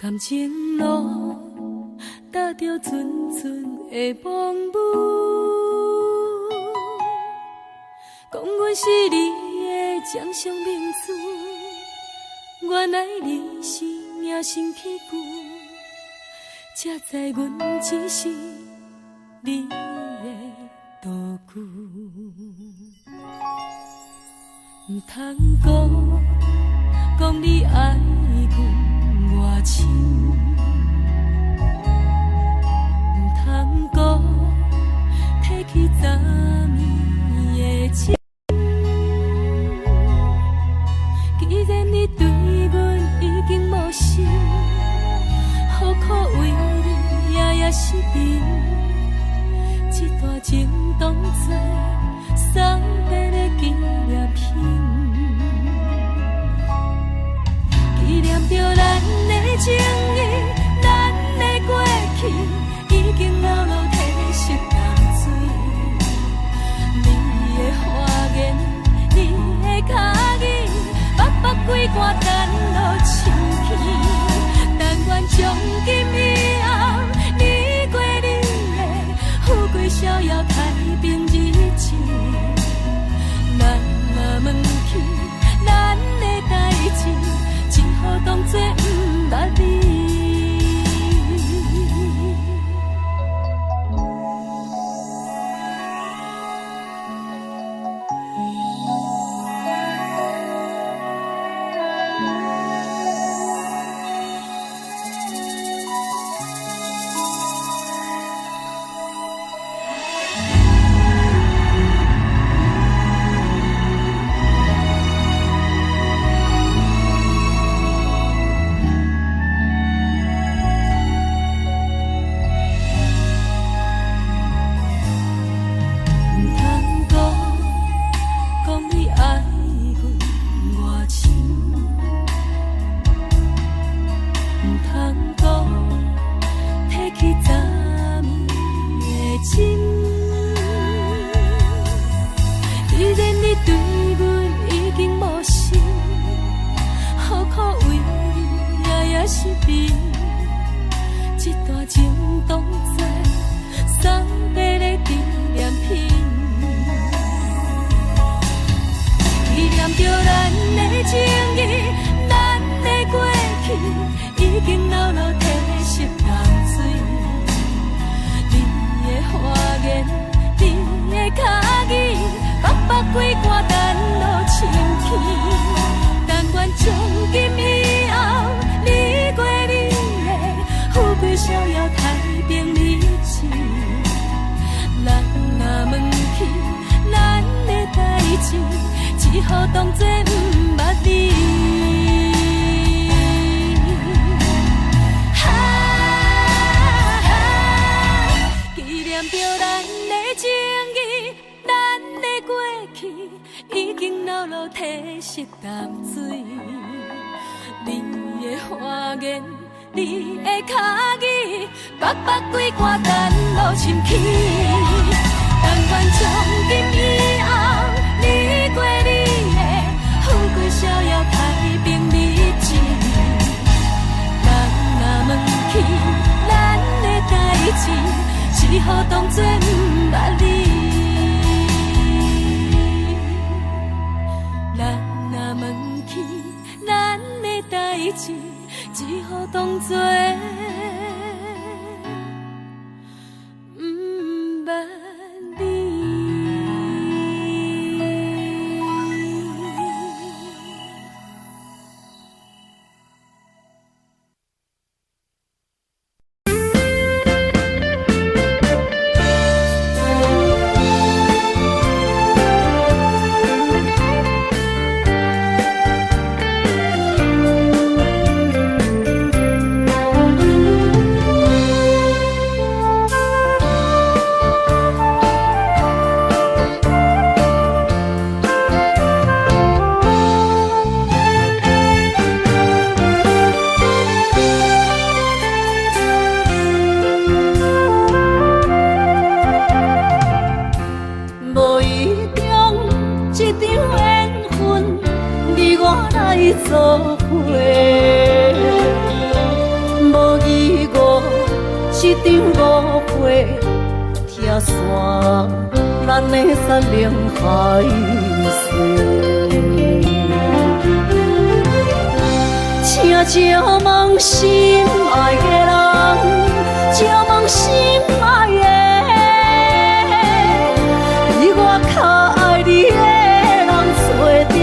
感情路踏着纯纯的梦雾，讲阮是你的掌上明珠，原来你是命生起旧，才知阮只是你的道具。唔通讲你爱阮偌深，唔通讲提起昨暝的情。既然你对阮已经无心，何苦为你夜夜失眠？这段情当作送别的纪念品。纪念着咱的情谊，咱的过去已经牢牢褪色淡水。你的花言，你的脚语，默默几挂等落深去。但愿从今以后，你过你的富贵逍遥太平日子。咱若问起咱的代志，只好当作不捌你。逍遥太平日子。着咱的情谊，咱的过去已经流露褪色淡水。你的花言，你的脚语，白白几挂咱路深去。但愿从今以后，你过你的富贵逍遥、太平日子。人若问起咱的代志，只好当作不捌你。人若问起咱的代志，只好当作不捌你。做伙，无义误一场误会，拆散咱的山盟海誓。请借问心爱的人，借问心爱的，比我较爱你的人找着。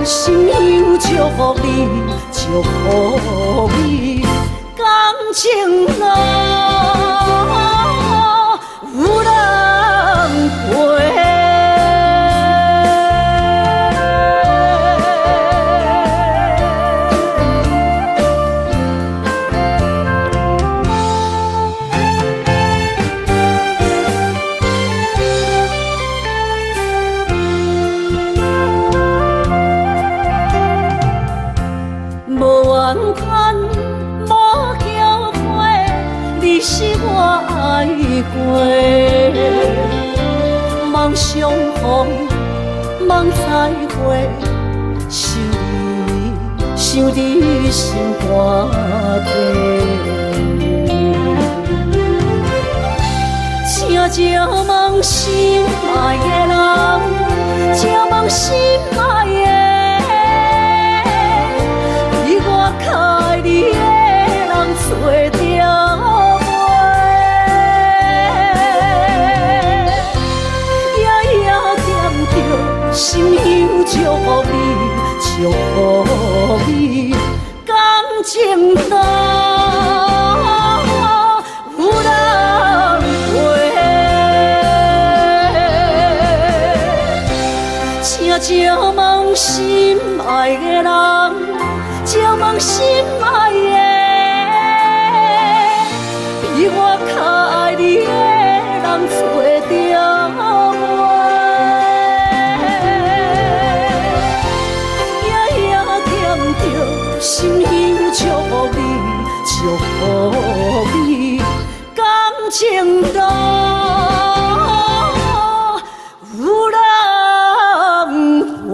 心有祝福你，祝福你，感情路有人陪。是我爱过，梦相逢，梦再会，想你心肝底。请借问心爱的人，借问心爱的，比我较爱你的人找着。心有祝福你，祝福你，感情路有人陪。请借问心爱的人，借问心爱的，比我较爱你的人找着。心有祝福你，祝福你，感情路有人陪。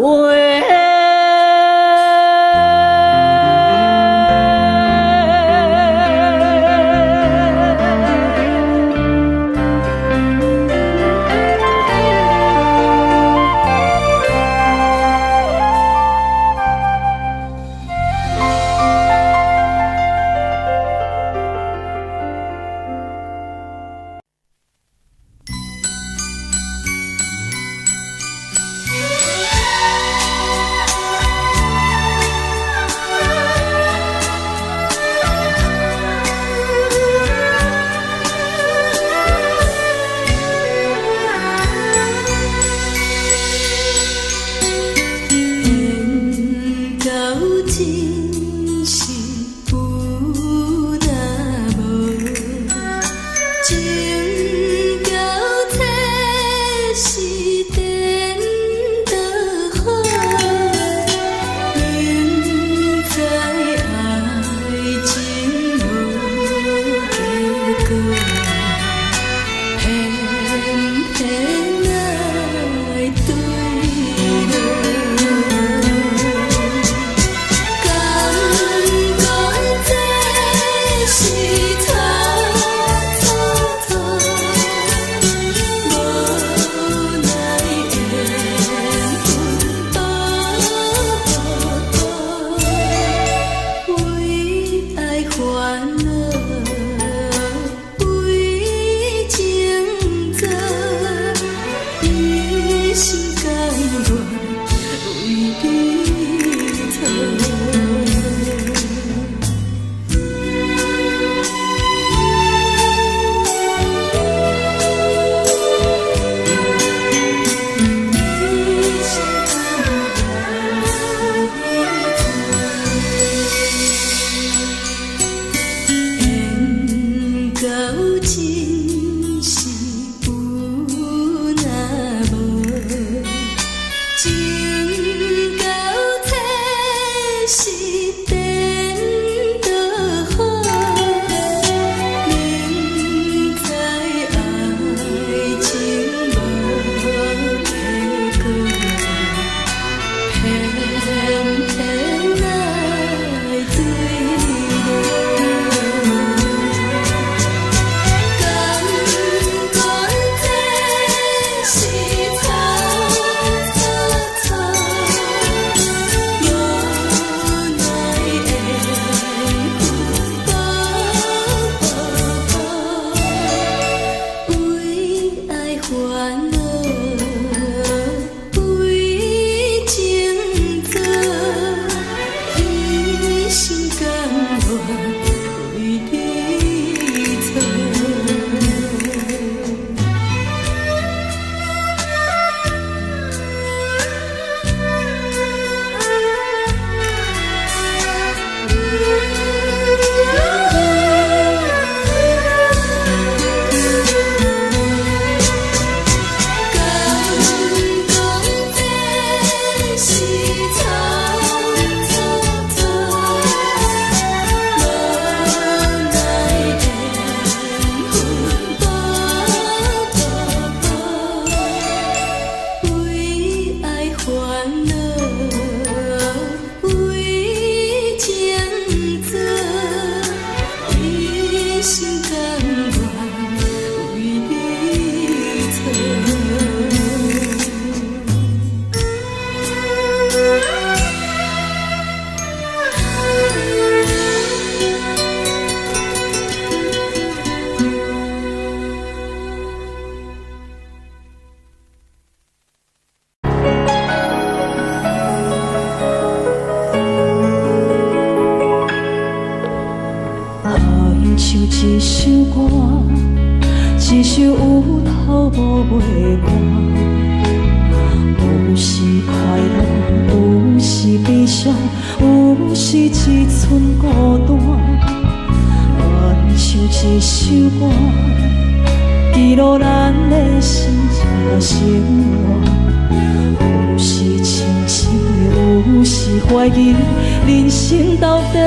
缘到尽一首歌，一首有头无尾歌。有时快乐，有时悲伤，有时一寸孤单。愿唱一首歌，记录咱的心情生活。有时清醒，有时怀疑，人生到底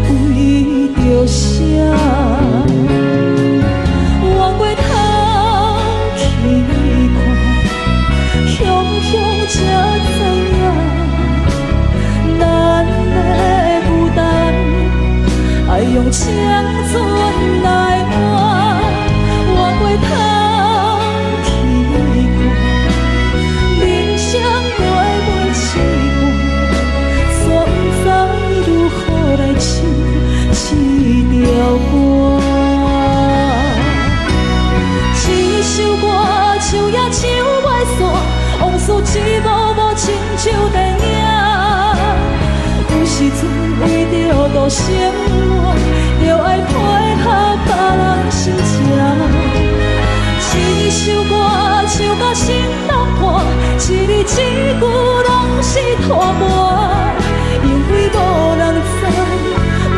为着啥？我过头去看，雄雄才知影，咱的负担爱用青春来换。我过头去看，人生过每一关，却不知如何来唱这条歌。一首歌唱也唱袂煞，往事一幕幕亲像电影。有时阵为着度生活，就爱配合别人心情。一首歌唱到心拢破，一字一句拢是拖磨，因为无人知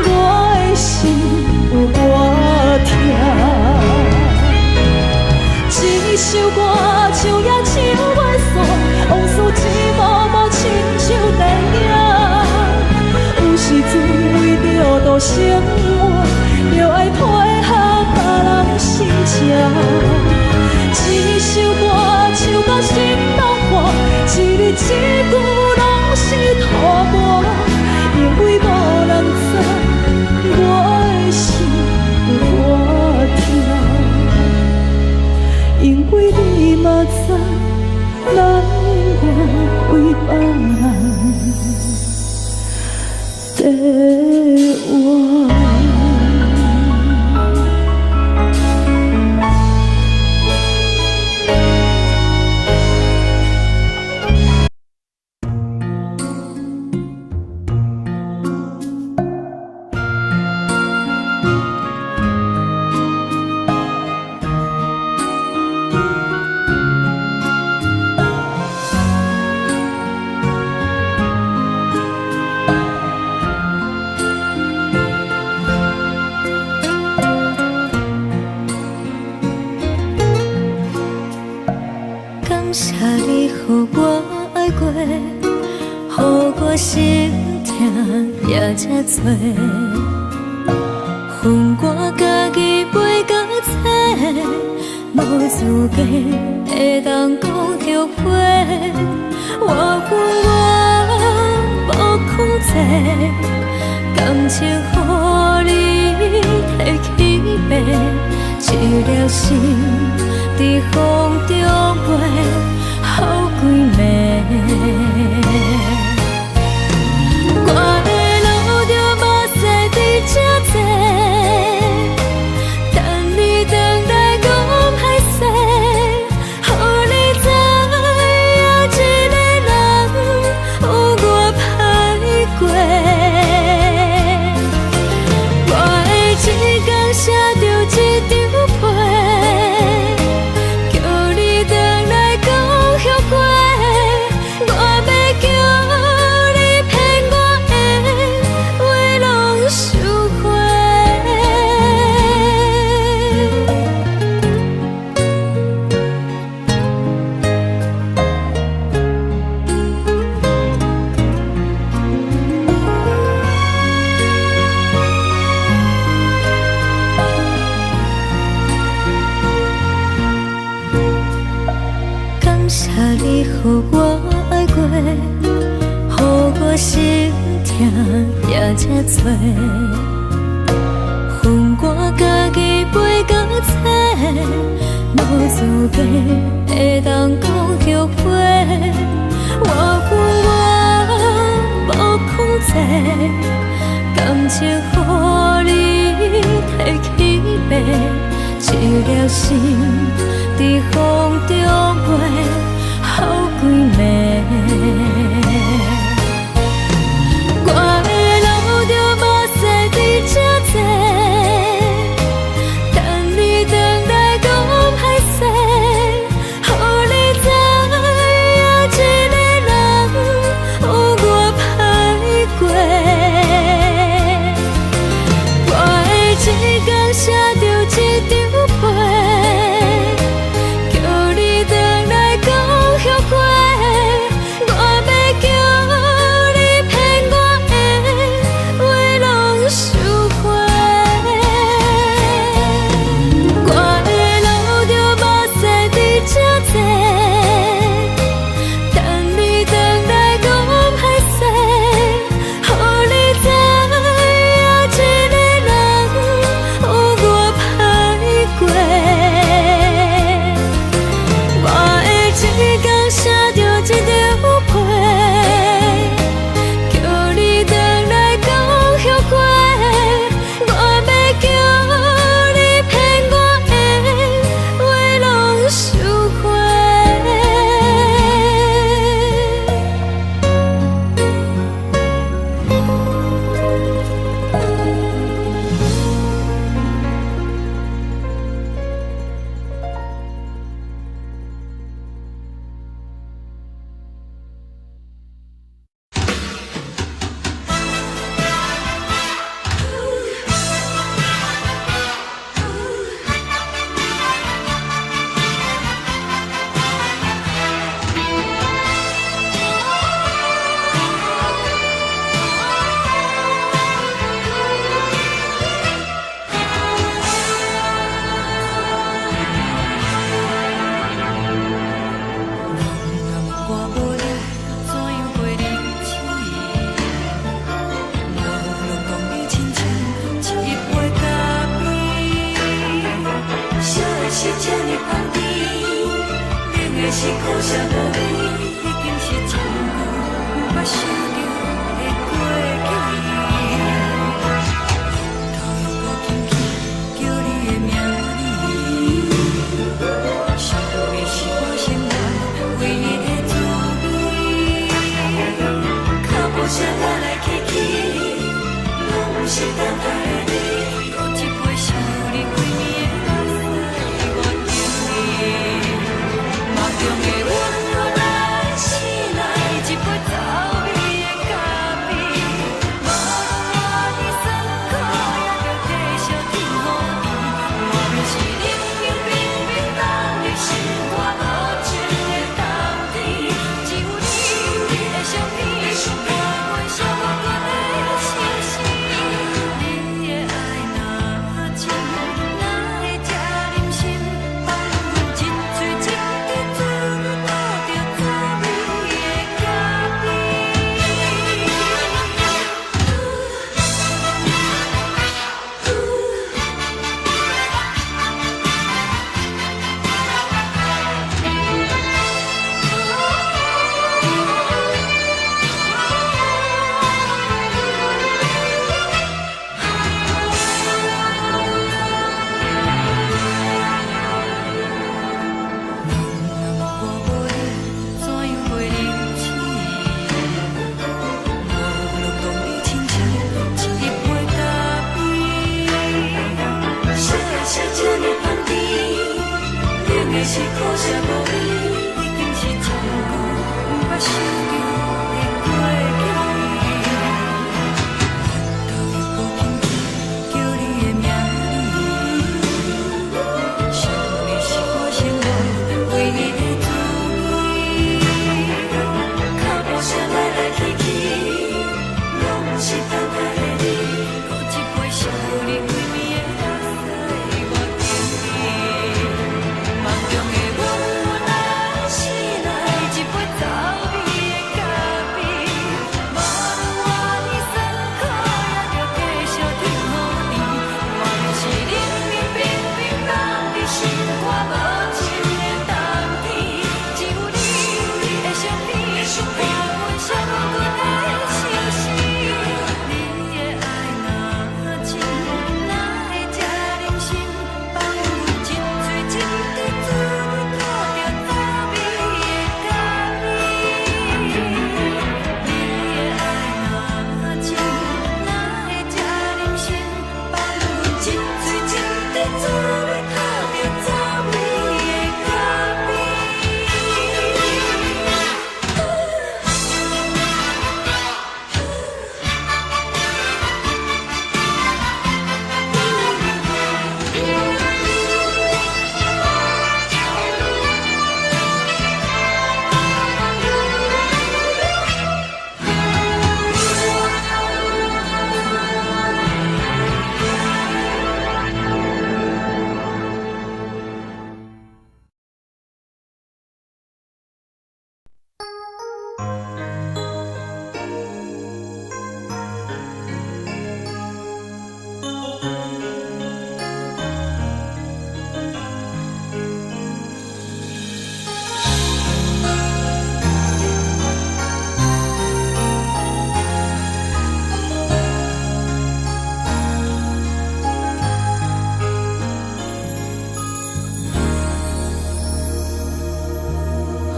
我的心有多痛。一首歌唱也唱袂煞，往事一幕幕亲像电影。有时阵为着度生活，就爱配合别人心情。一首歌唱到心拢破，一字一句拢是拖磨，因为无人知我的心有多痛。因为你嘛知，咱永远为别人在活。心痛也这多，恨我家己袂到切，无资格会当讲后悔。我无控制，感情予你提起白，一粒心在风中飞，好几暝。予我爱过，予我心痛也这多，恨我家己袂到切，无资格会当讲后悔。我无控制，感情予你提起白，一粒心在风中飞。好几暝，我的路就无细伫这多。是苦涩无味，已经是一句无法想着的过去。头又无轻轻叫你的名字，想的是我心内唯一的滋味。脚步声来来去去，拢不是等待的你，搁一杯想你几暝的目屎，我着你。梦中的阮落来醒来，一杯走味的咖啡，无论我的酸苦，也着继续甜予你。我便是冷冷冰冰冻入心肝无情的冬天，只有你的相片，伴阮寂寞过的心事。你的爱若真，哪会这忍心放阮一嘴一滴滋倒着滋味的咖啡？是苦涩无味，已经是一句无法想着的过去。头又无轻轻叫你的名字，想的是我心内唯一的滋味。脚步声来来去去，拢不是等待的你，搁一杯想你几暝的目屎，我着你。梦中的阮落来醒来，一杯走味的咖啡，无论我的酸苦，也着继续甜予你。我便是冷冷冰冰冻入心肝无情的冬天，只有你的相片，伴阮寂寞过的心事。你的爱若真，哪会这忍心放阮一嘴一滴滋倒着滋味的咖啡？你的爱若真，哪会这忍心放阮一嘴一滴滋倒着滋味的咖啡？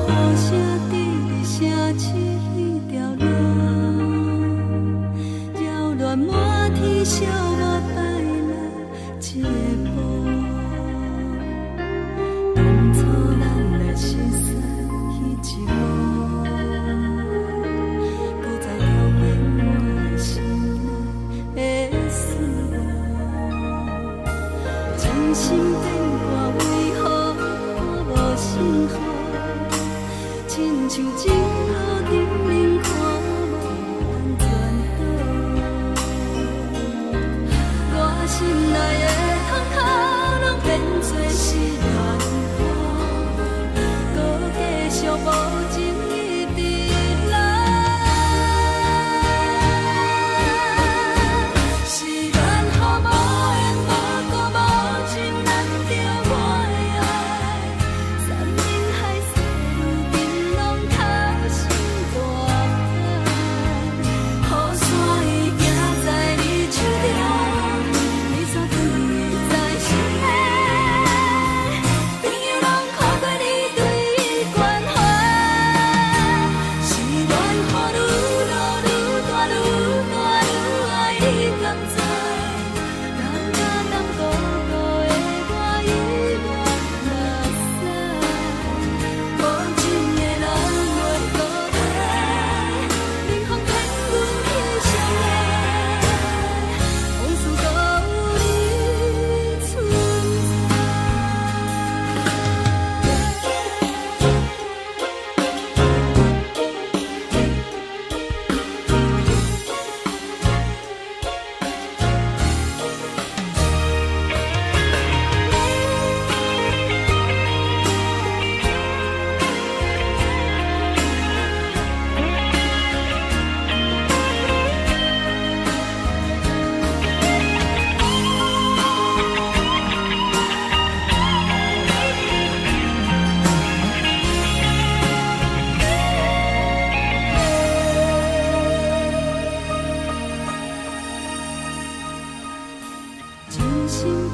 雨声滴哩声起迄条路，扰乱满天小我摆来一步。当初咱来熟悉迄一幕，搁再跳回我心内的思念。真心变卦为何我无幸福？亲像情路顶冷看无人转倒，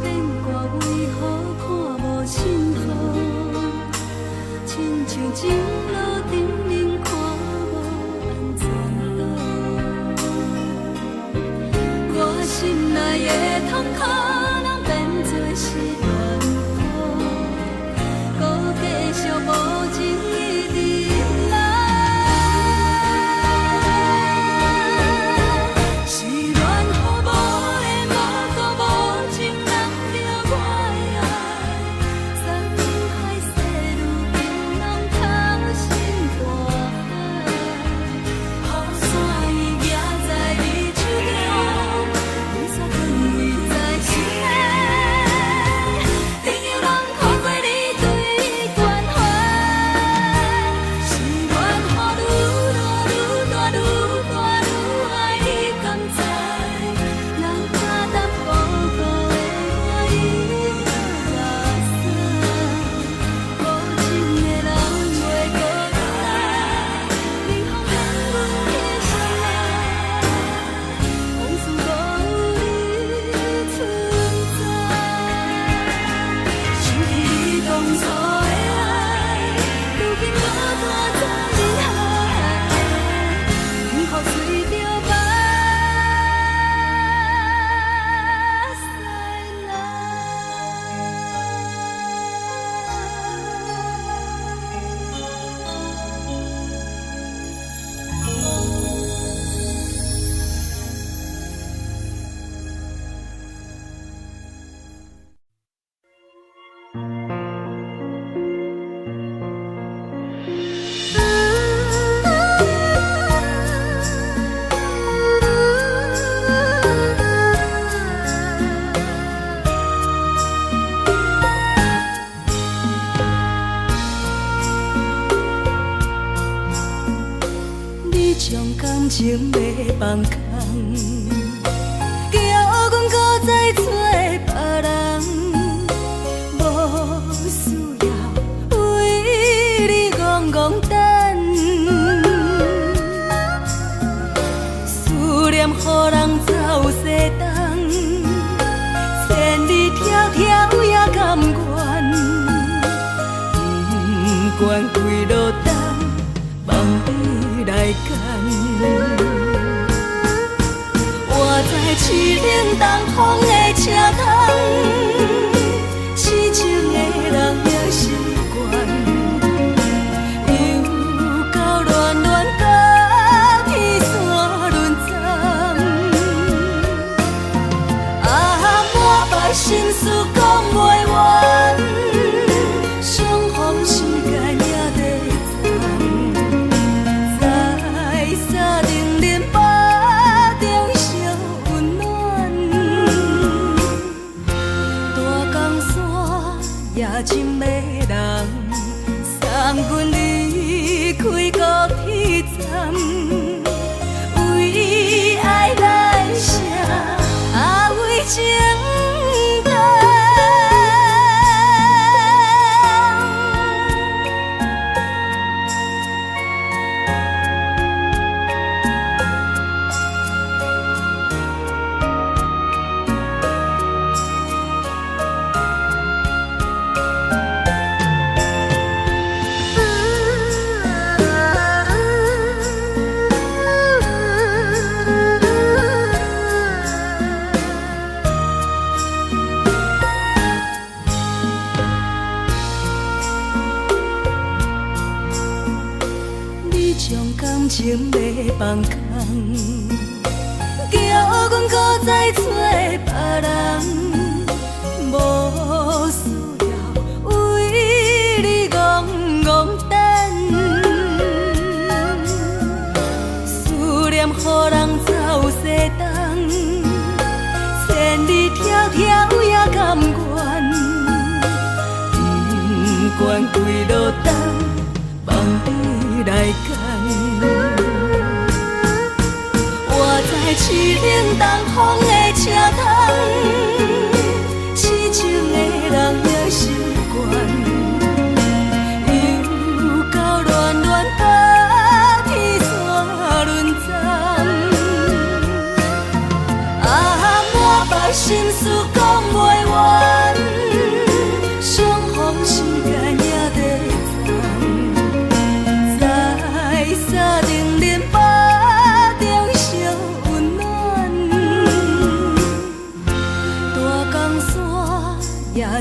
变卦为何看无尽头？亲像情路顶面看无安全路，我心内的痛可能变作是乱雨，搁继续无情一直来。是恋予无的无辜无情人着我的爱，山盟海誓如今拢透心大海，雨伞已举在你手中，雨伞藏你在心内，朋友人看过你对关怀，是恋予愈大愈大愈大愈爱你甘知，人假淡薄薄的我已落山，无情的人袂搁来，冷风冷阮的心内，往事搁有你存在，想起你当初的爱，如今搁大在人海，幸福随着目屎你将感情要放空，叫阮搁再找别人，无需要为你戆戆等，思念予人走西东，千里迢迢也甘愿，不管几落冬。望你来干，我在凄冷东风的车窗，痴情的人也习惯，又到恋恋甲天山沦陷，满腹心事讲袂完，相逢时间也在在定林巴中烧温暖，大江山夜深的人，送阮离开高铁站，为爱来写为情长。感情要放空，叫阮搁再找别人，无需要为你戆戆等，思念予人走西东，千里迢迢也甘愿，不管几落冬，望你来干。我在凄冷东风的车窗，痴情的人也习惯，又到恋恋甲天山沦陷，满腹心事讲袂完。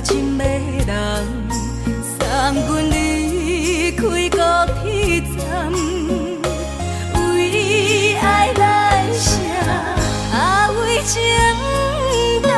深的人，送阮离开高铁站，为爱来生，为情等。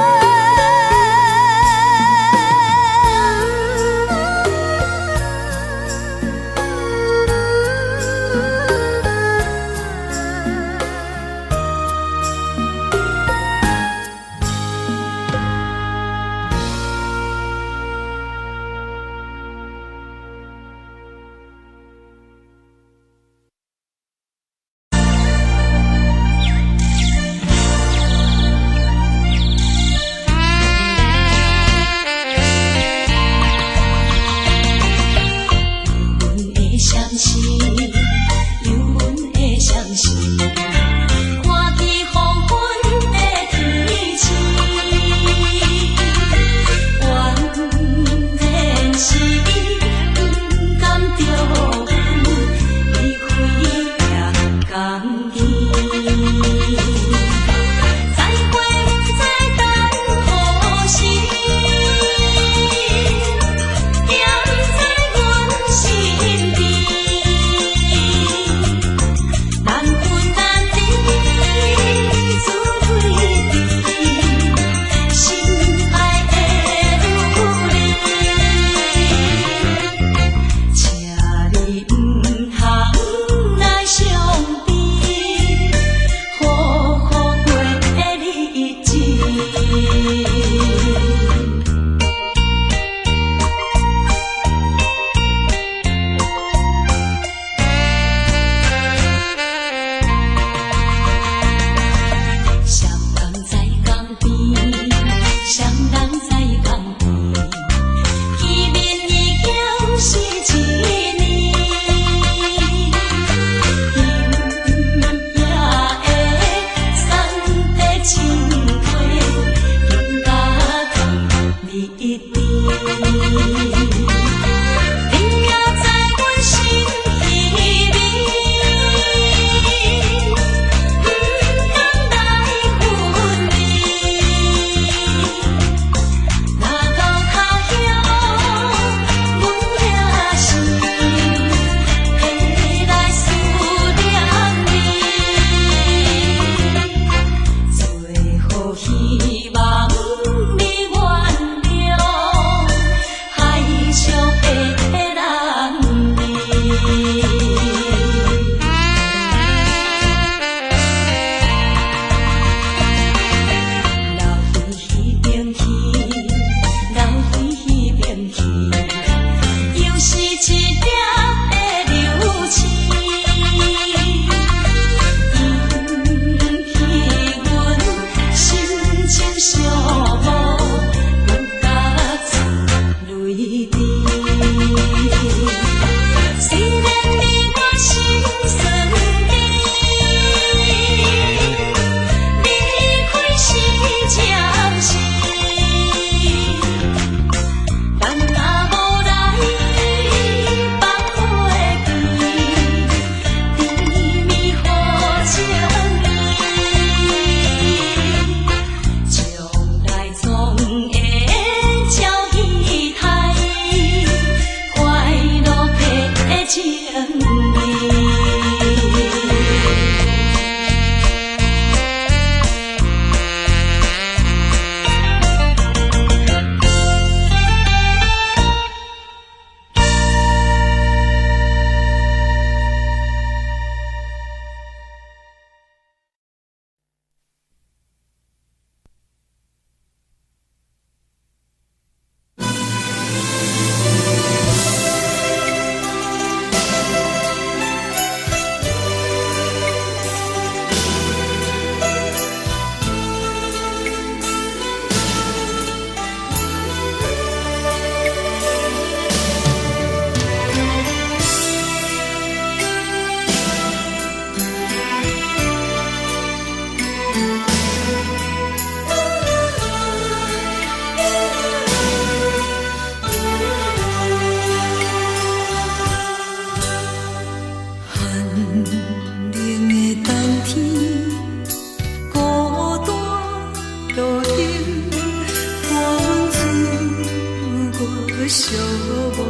寂无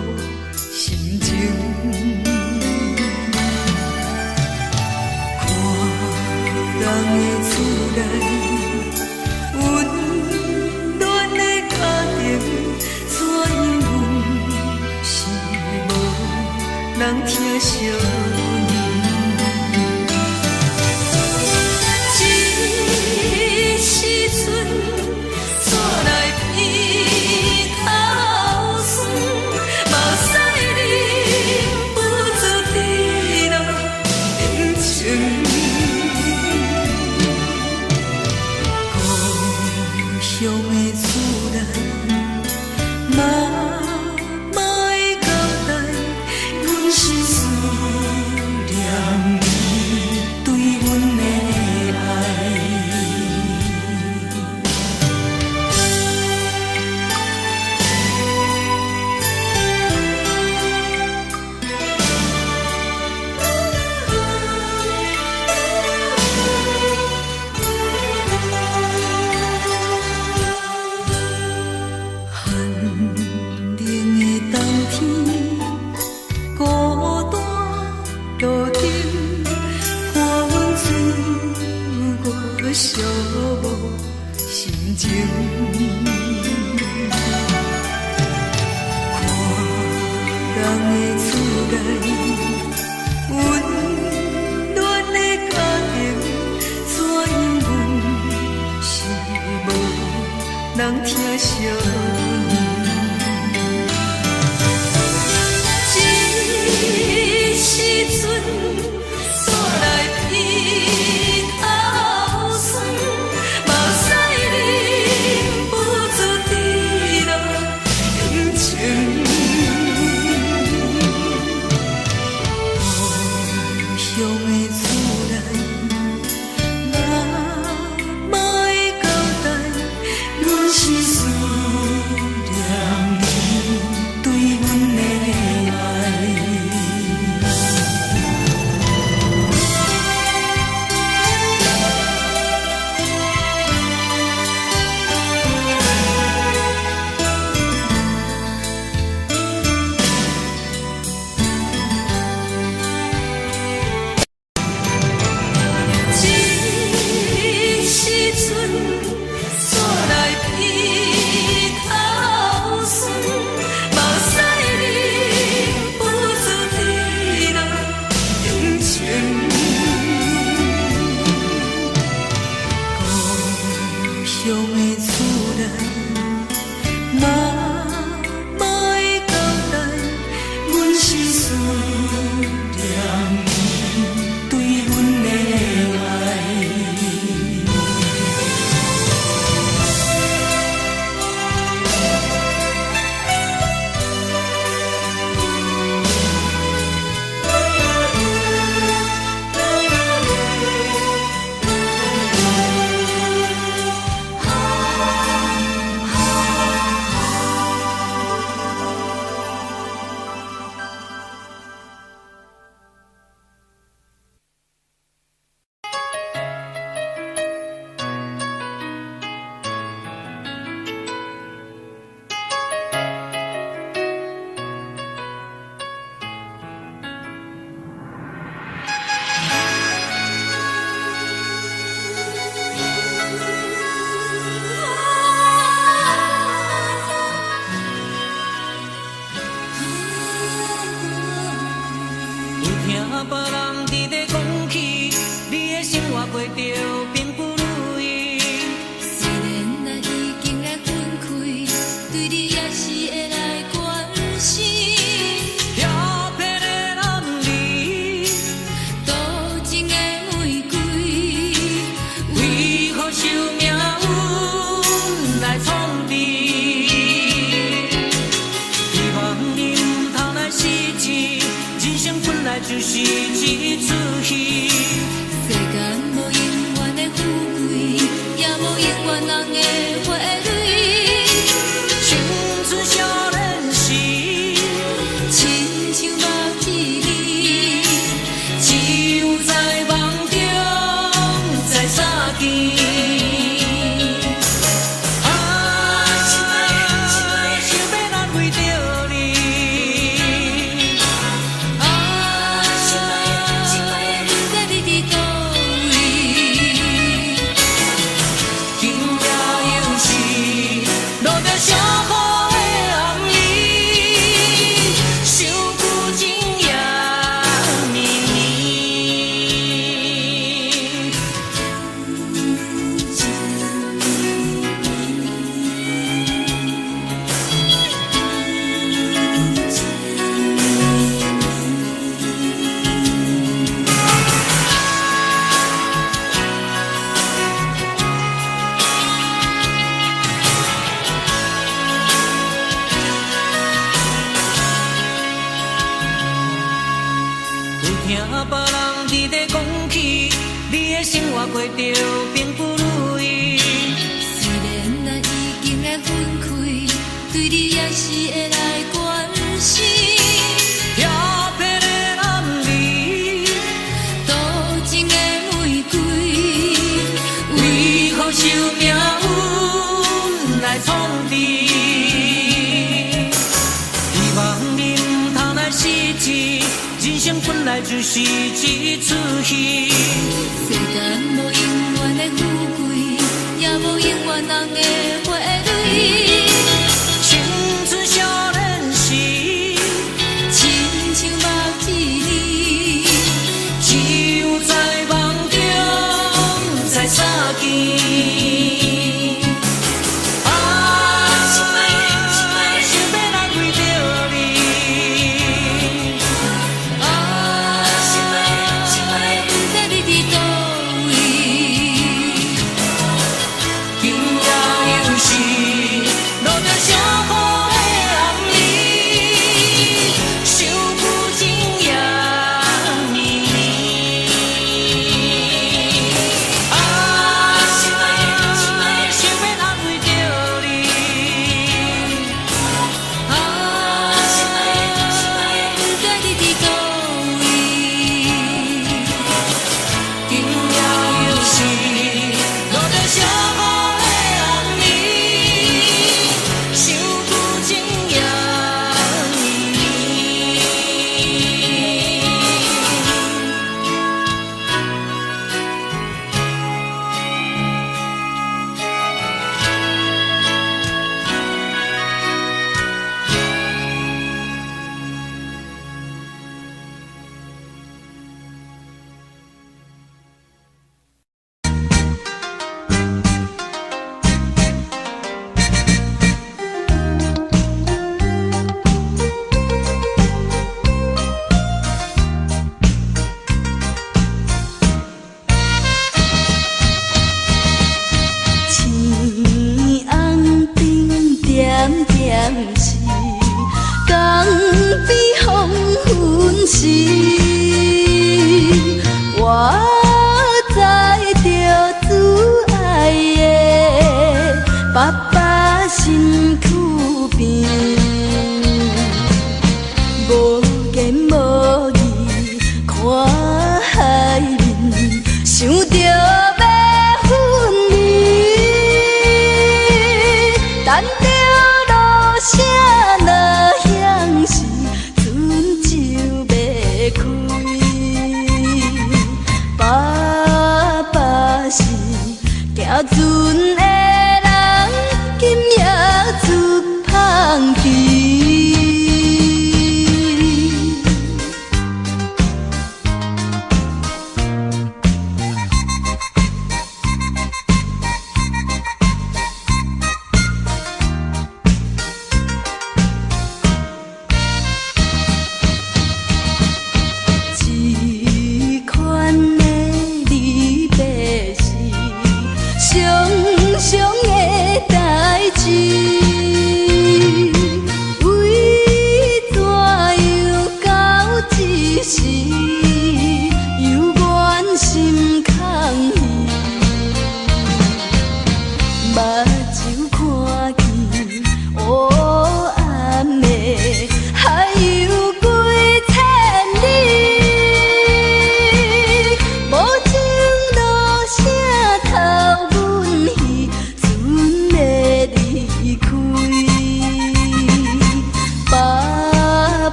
心情。看人的厝内温暖的家庭，怎因阮是无人疼惜？寂无心情，看人的厝内温暖的家庭，怎因阮是无人疼惜？这时阵煞来鼻头酸，目屎忍不住滴落眼睛。故乡的厝内，妈会交代，阮是思念你对阮的爱。别人伫咧讲起，你的生活过着并不如意。虽然咱已经来分开，对你也是会来关心。漂泊的男儿，多情的玫瑰，为何受命运来创治？希望你唔通来失志，人生本来就是一出戏。世间无永远的富贵，也无永远人的花蕊。青春少年时，亲像目睭里，只有在梦中在相见。啊，想要安慰着。听别人伫咧讲起，你的生活过着并不如意。虽然咱已经会分开，对你也是会来关心。调皮的男儿，多情的玫瑰，为何受命运来创治？希望你唔通来失志，人生本来就是一出戏。世间无永远的富贵，也无永远人的花蕊。青春少年时，亲像目一日，只有在梦中才相见。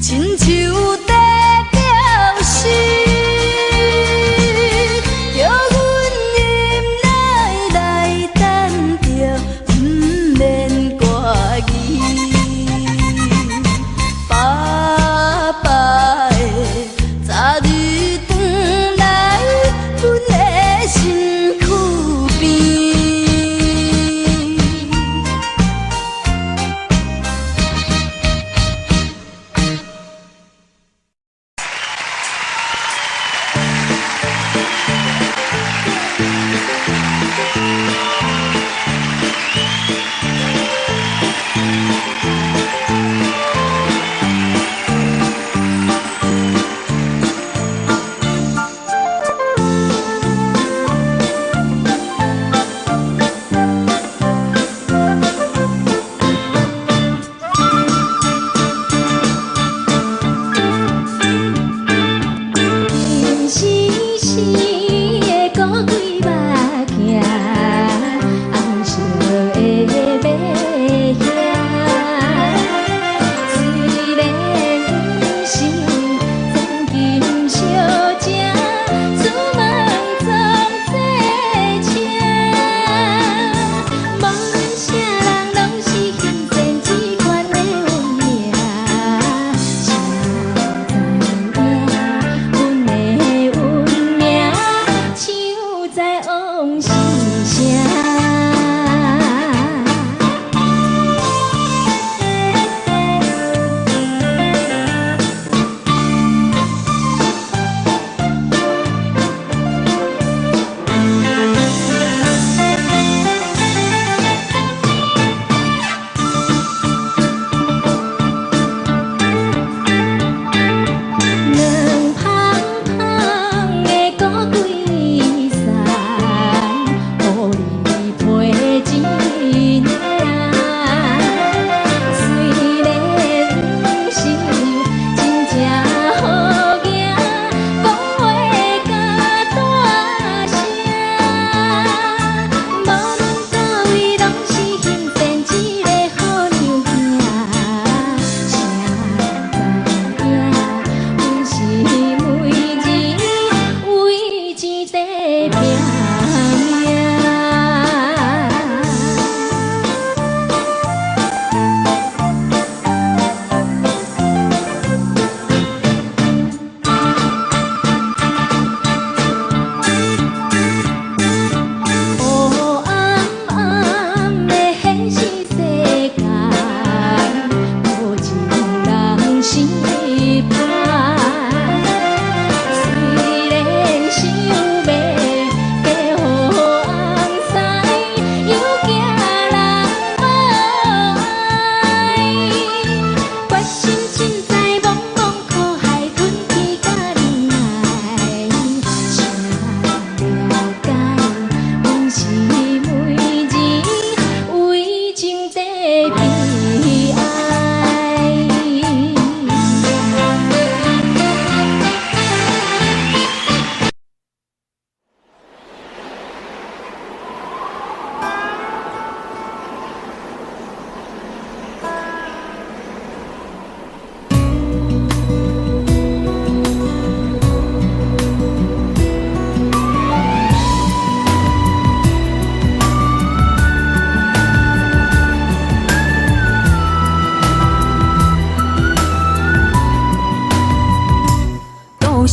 亲像在表示，着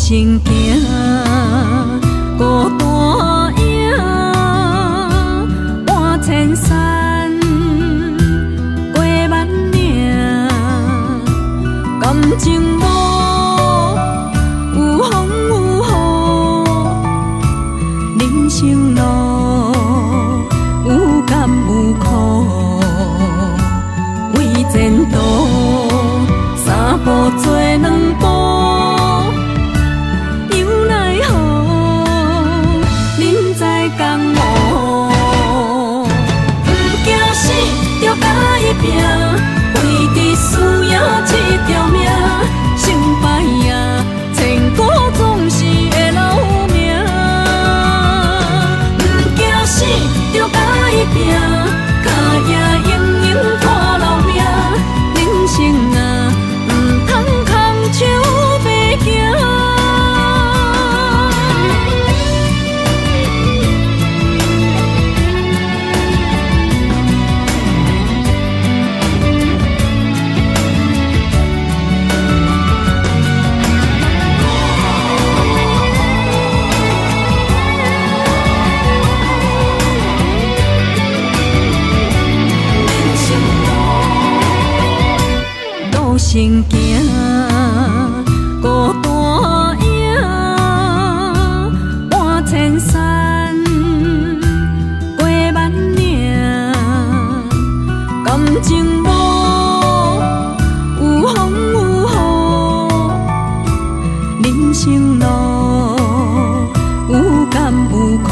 行行，孤单影，半千山，过万岭，感情无有风有雨，人生路有甘有苦，为前途三步做两步。为着需要这条命，成败呀，千古总是会留名。不惊死，着甲伊拼，脚也永远看留名。人生啊，不通空手白行。行行，孤单影，半千山，过万岭，感情无有风有雨，人生路有甘有苦，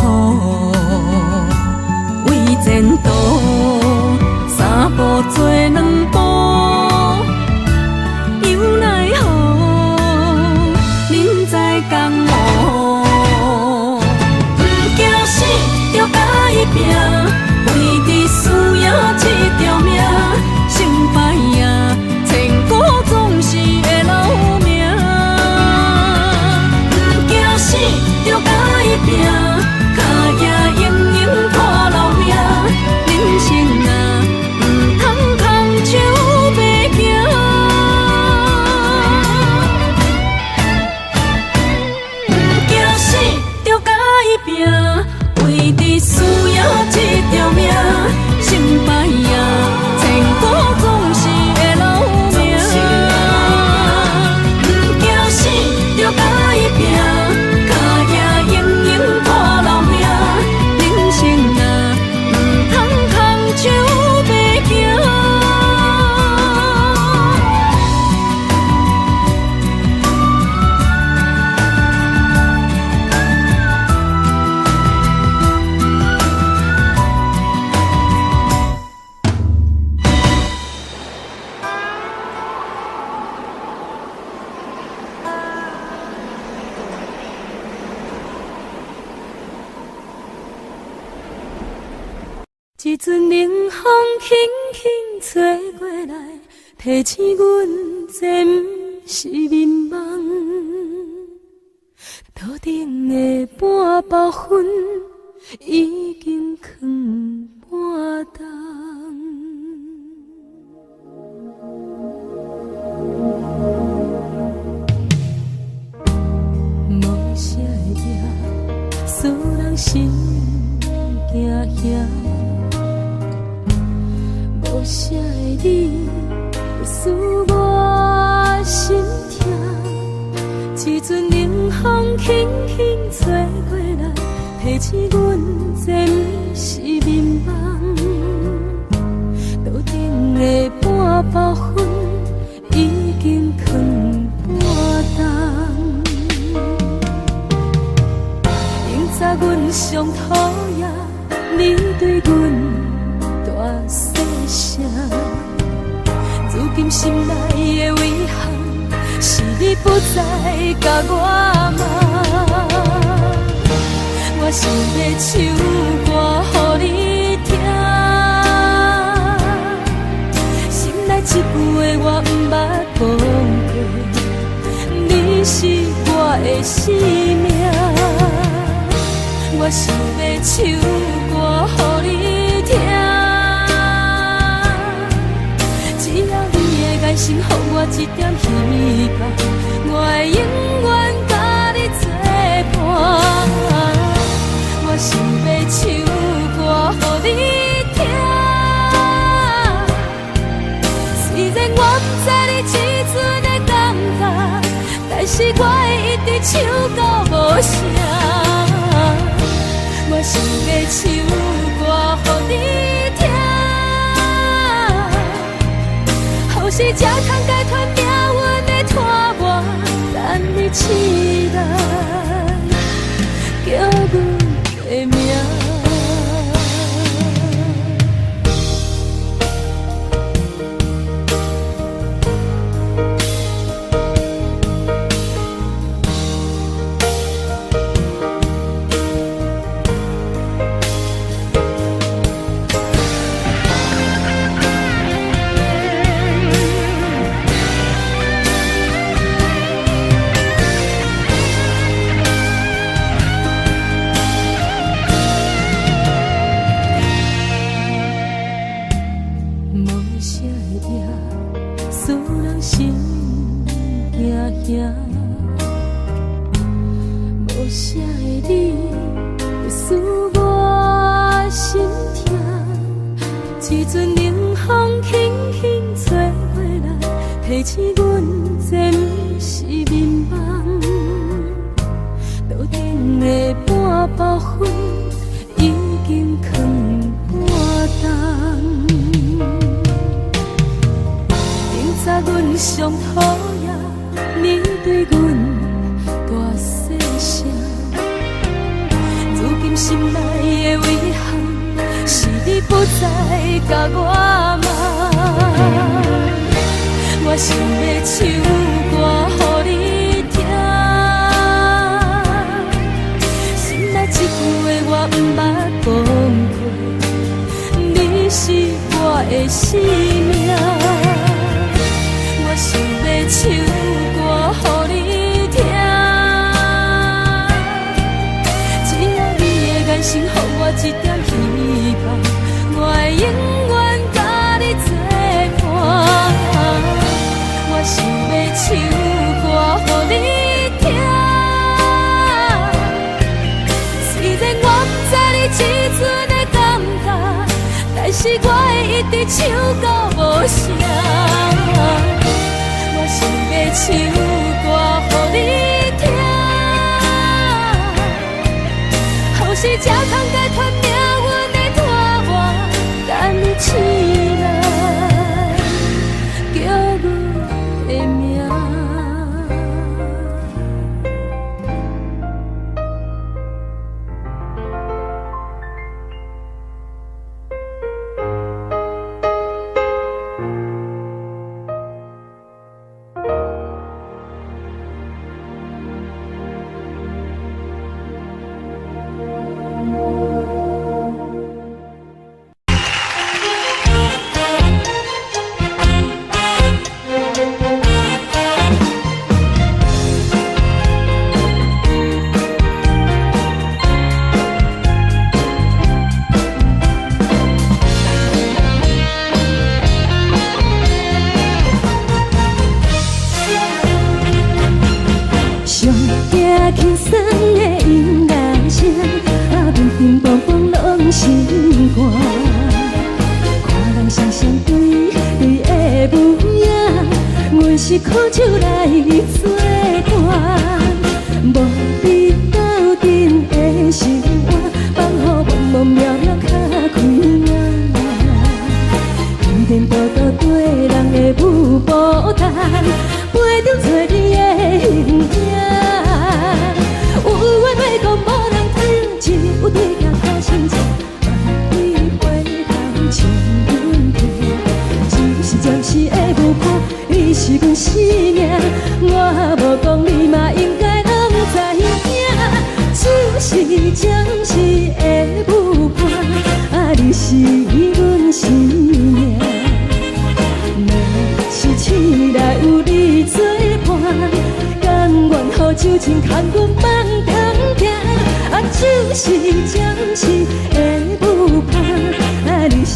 为前途三步做两步。拼，为着需要这条命，成败呀，千古总是会留名。不惊死，着甲伊拼，脚也永远看留名。人生啊，不通空手白行。不惊死，着甲伊拼，为着需这条命，成败呀，千古总是会留名。不惊死，着甲伊拼，脚也永远看留名。人生啊，不通空手白行。一阵冷风轻轻吹过来，提醒阮这不是眠梦。头顶的半包云已经藏半冬。无啥会赢，使人心惊惊。无啥的你，使我心痛。一阵冷风轻轻吹过来，提醒阮这不是眠梦。头顶的半包云已经藏半冬。明早阮上讨厌你对阮大声。如今心内的遗憾，是你不再甲我骂。我想要唱歌予你听，心内一句话我不捌讲过，你是我的生命。我想要唱歌予你听。爱心，予我一点希望，我会永远甲是我会一直唱到无声。我想要唱歌予你听，予是才通解脱命运的拖磨，等你醒来，叫阮的名。无啥的你，会使我心痛。一阵冷风轻轻吹过来，提醒阮这不是眠梦。路顶的半包烟已经藏半冬。明早阮上讨厌你对阮大细声，如今心内的遗憾，是你不再甲我骂。我想要唱歌予你听，心内一句话我不捌讲过，你是我的生命。我想要唱歌予你听，只要你的眼神予我一点希望，我会永远甲你作伴。我想要唱歌予你听，虽然我不知你这阵的感觉，但是我会一直唱到无声。我想要唱歌予你听，予是才通解脱命运的拖磨，等你醒来，叫阮的名。轻松的音乐声，频频梆梆拢心肝。看人双双对对的舞影，阮是苦酒来作伴。无你斗阵的生活，放予茫茫渺渺较快乐。颠颠倒倒对人的舞步弹，陪着做你的形影。有话要讲，无人听，只有对镜较心情。万里回头唱阮听，就是暂时的舞伴，你是阮生命。我无讲，你嘛应该拢知影，就是暂时的舞伴，你是阮生命。若是醒来有你作伴，甘愿予酒精牵阮放通行，就是暂时的舞伴，你是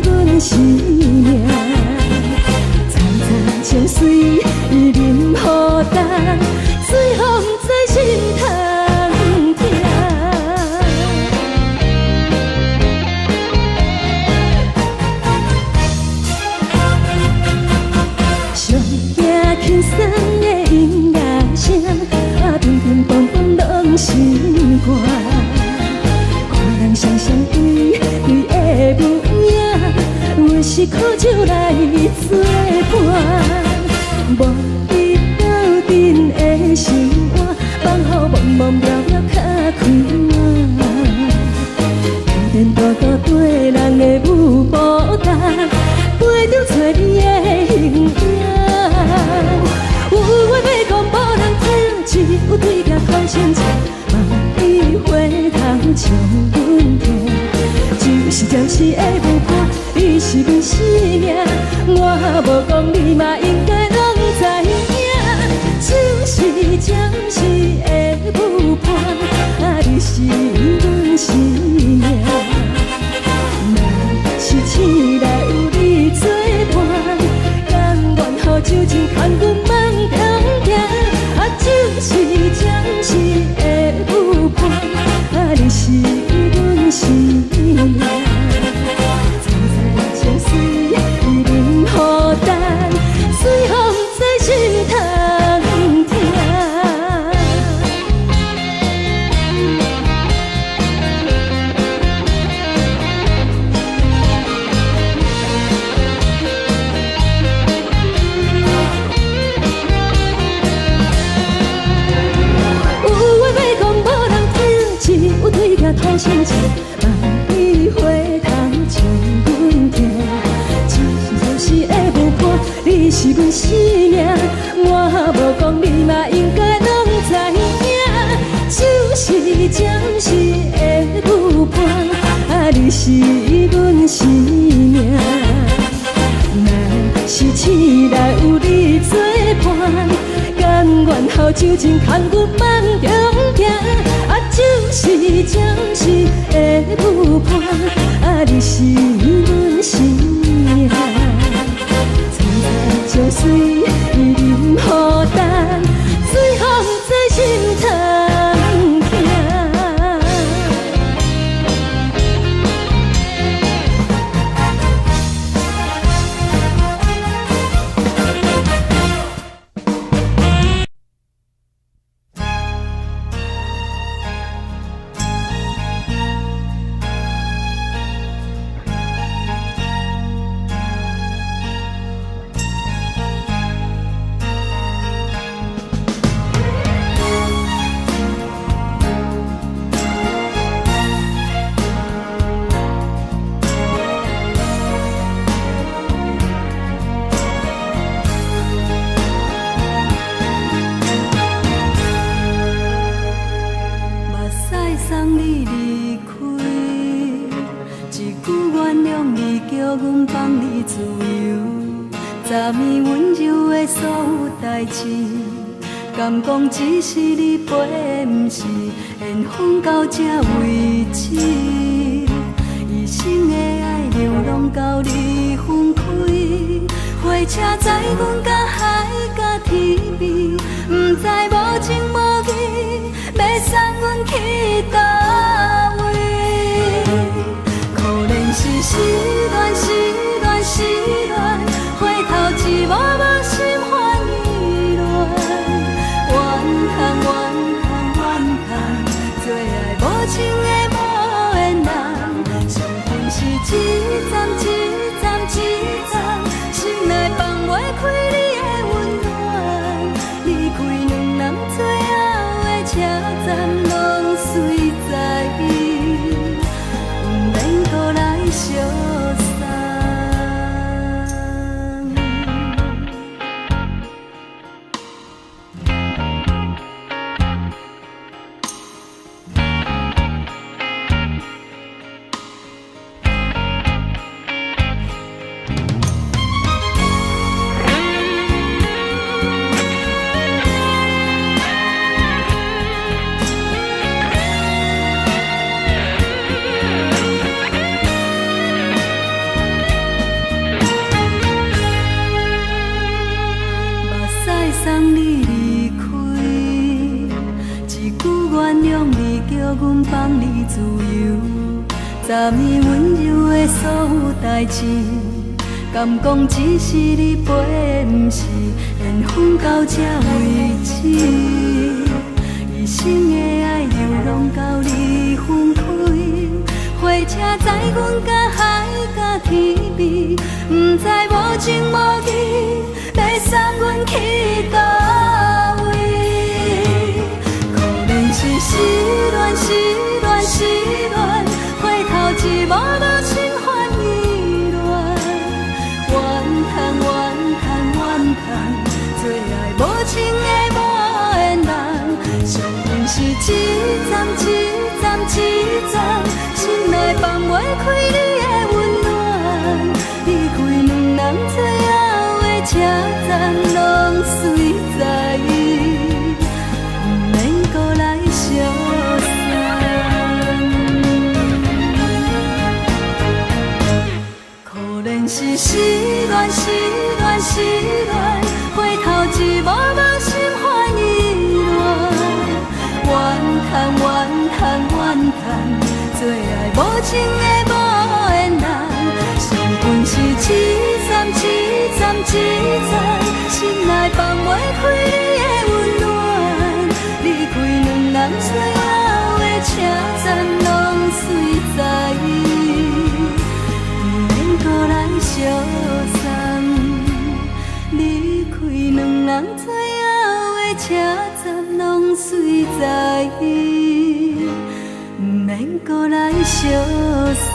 阮生命。惨惨情绪任雨打，水风在心头痛。上行轻松的音乐声，苦酒来作伴。无伊斗阵的心肝，放予茫茫渺渺较开满。颠颠倒倒对人的舞步单，陪着找你的形影。有话要讲无人听，只有对镜看心情，梦里回头将阮听。就是暂时的无伴，你是阮生命，我无讲你嘛应该拢知影。就是暂时的无伴，你是阮生命。若是醒来有你作伴，甘愿予酒精牵阮梦中行。就是暂时的有伴，你是阮生命。再再情水已淋雨淡，随风在心头听。对镜讨心情，梦里回头将阮听。暂时的无伴，你是阮生命，我无讲你嘛应该拢知影。就是暂时的有伴，你是阮生命。若是醒来有你作伴，甘愿予酒精牵阮梦中行。就是暂时的有伴，你是阮生命。再再情水已淋雨淡，随风在心头听。敢讲只是你陪，不是缘分到这为止。一生的爱流浪到你分开，火车载阮甲海甲天边，不知无情无义，要送阮去倒位？可怜是失恋，失恋，失恋，回头一幕幕心烦意乱。怨叹，最爱无情的无缘人，情分是一站一站一站，心内放袂开你的温暖。离开两人最后的车站，拢随在伊，不免搁来相送。昨暝温柔的所有代志，敢讲只是你陪，不是缘分到这为止。一生的爱流浪到你分开，火车载阮甲海甲天边，不知无情无义，要送阮去倒位？可能是失恋，失恋，失恋，回头一幕无心烦意乱，怨叹，怨叹，怨叹，最爱无情的无缘人，上恨是一站一站一站，心内放袂开你的温暖，离开两人最后的车站，拢随在，不免搁来相送。可能是失恋，失恋，失恋，回头一幕无心烦意乱，怨叹，怨叹，怨叹，最爱无情的无缘人，上恨是一站一站一站，心内放袂开你的温暖，离开两人最后的车站，拢随在，不免搁来相送。离开两人最后的车站，拢随在，不免搁来相送。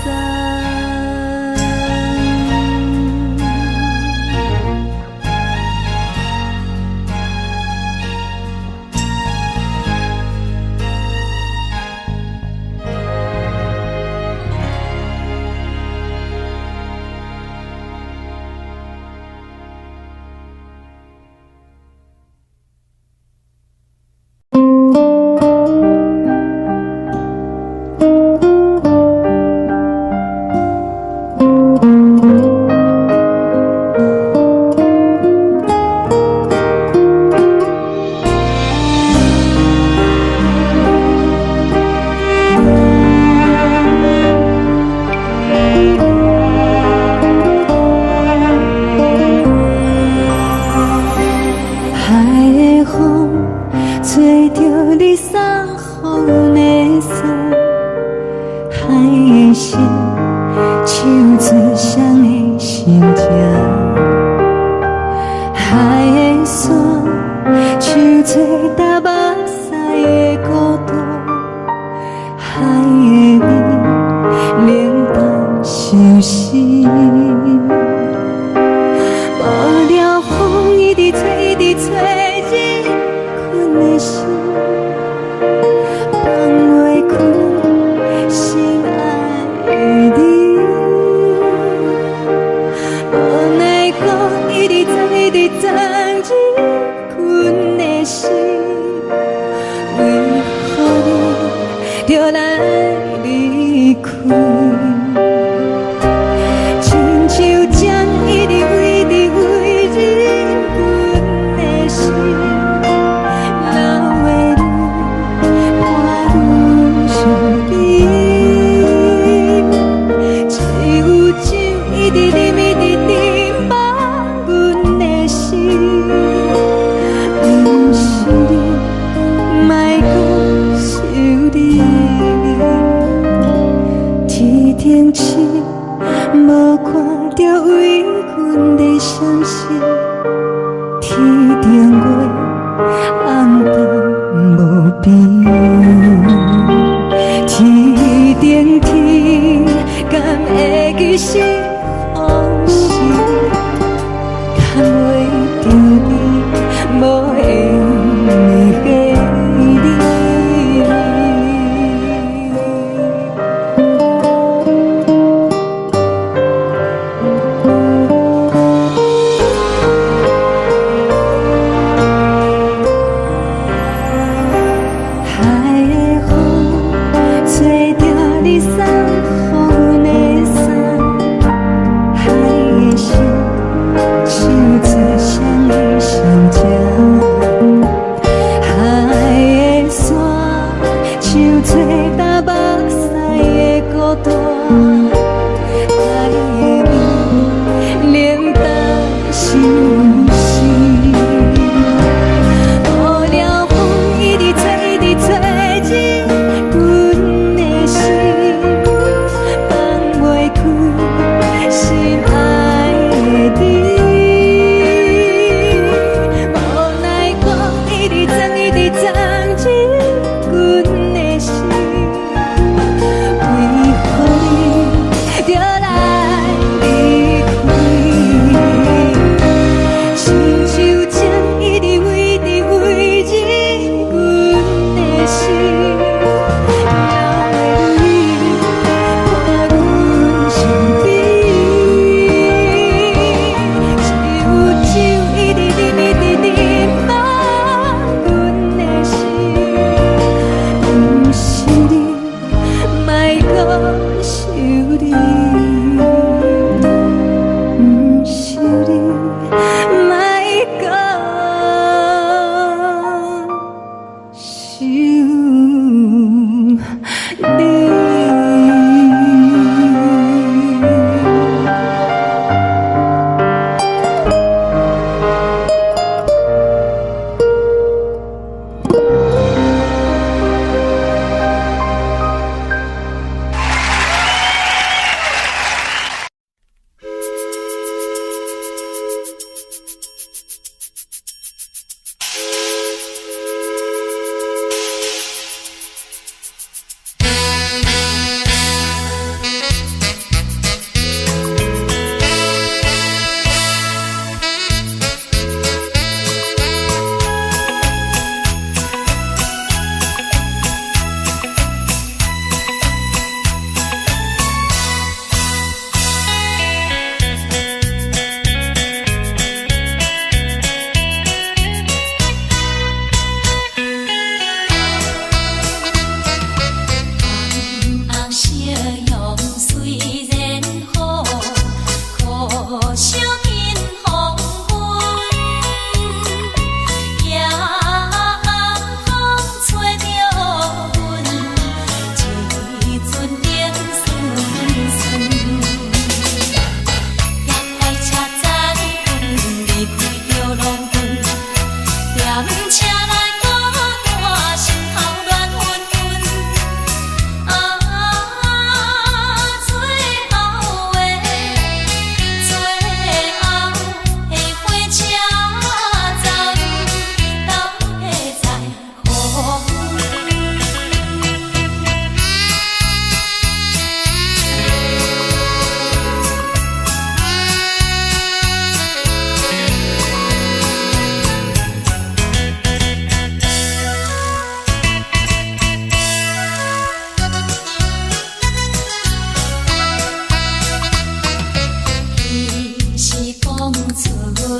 厝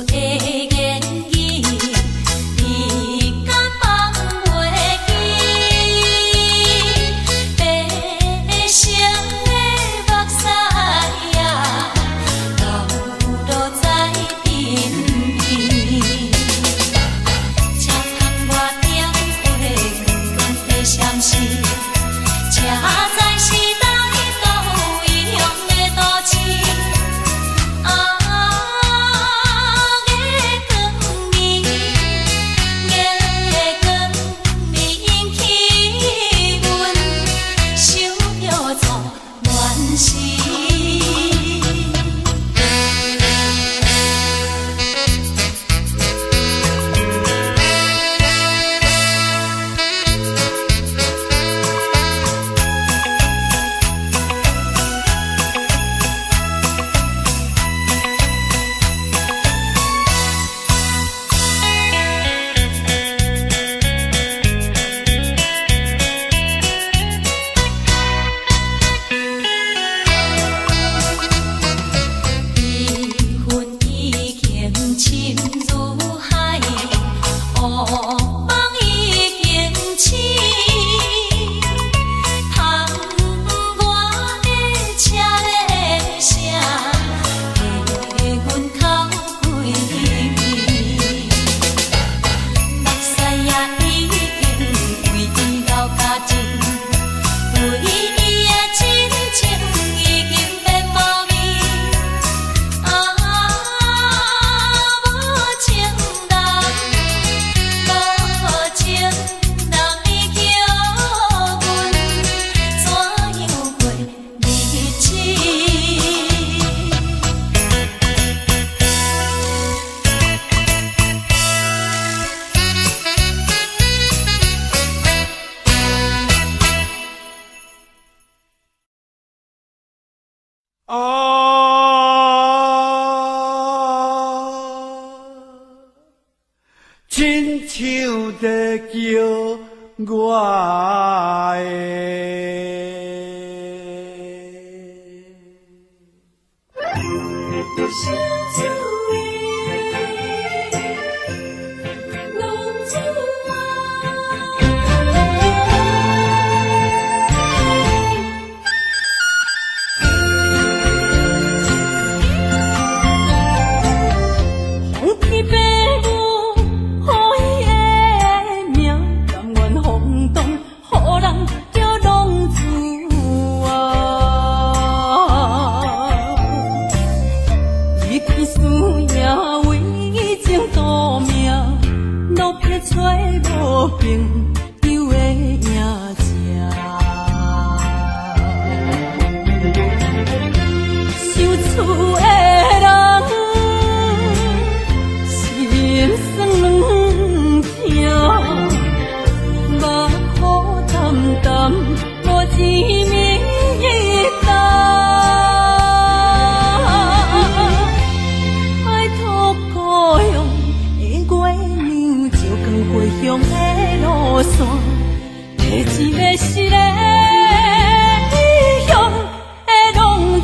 的言语，你敢放袂记？白成的目屎呀，流落在边边。车窗外点火，光光的闪烁，车载时代都异乡的都市。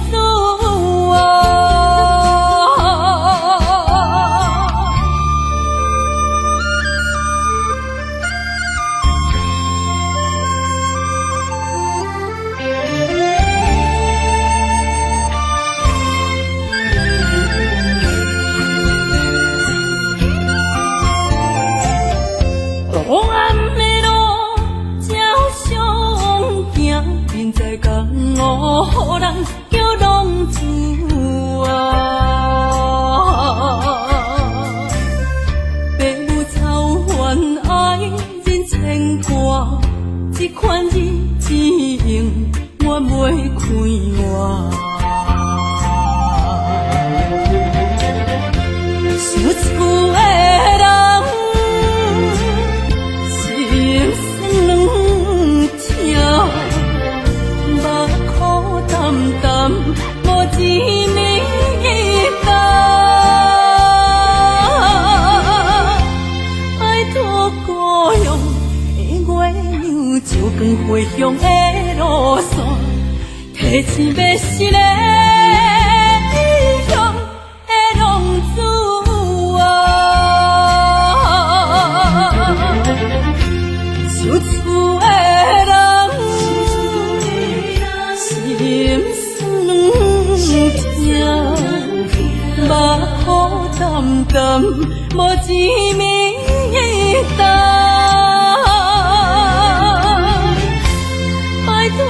亲像在叫我回乡的路线，提醒要是个异乡的浪子。tâm无一面灯，拜托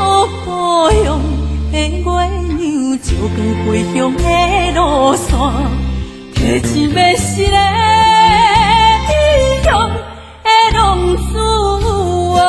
保佑的月亮照光回乡的路线，提一面是个异乡的浪子啊。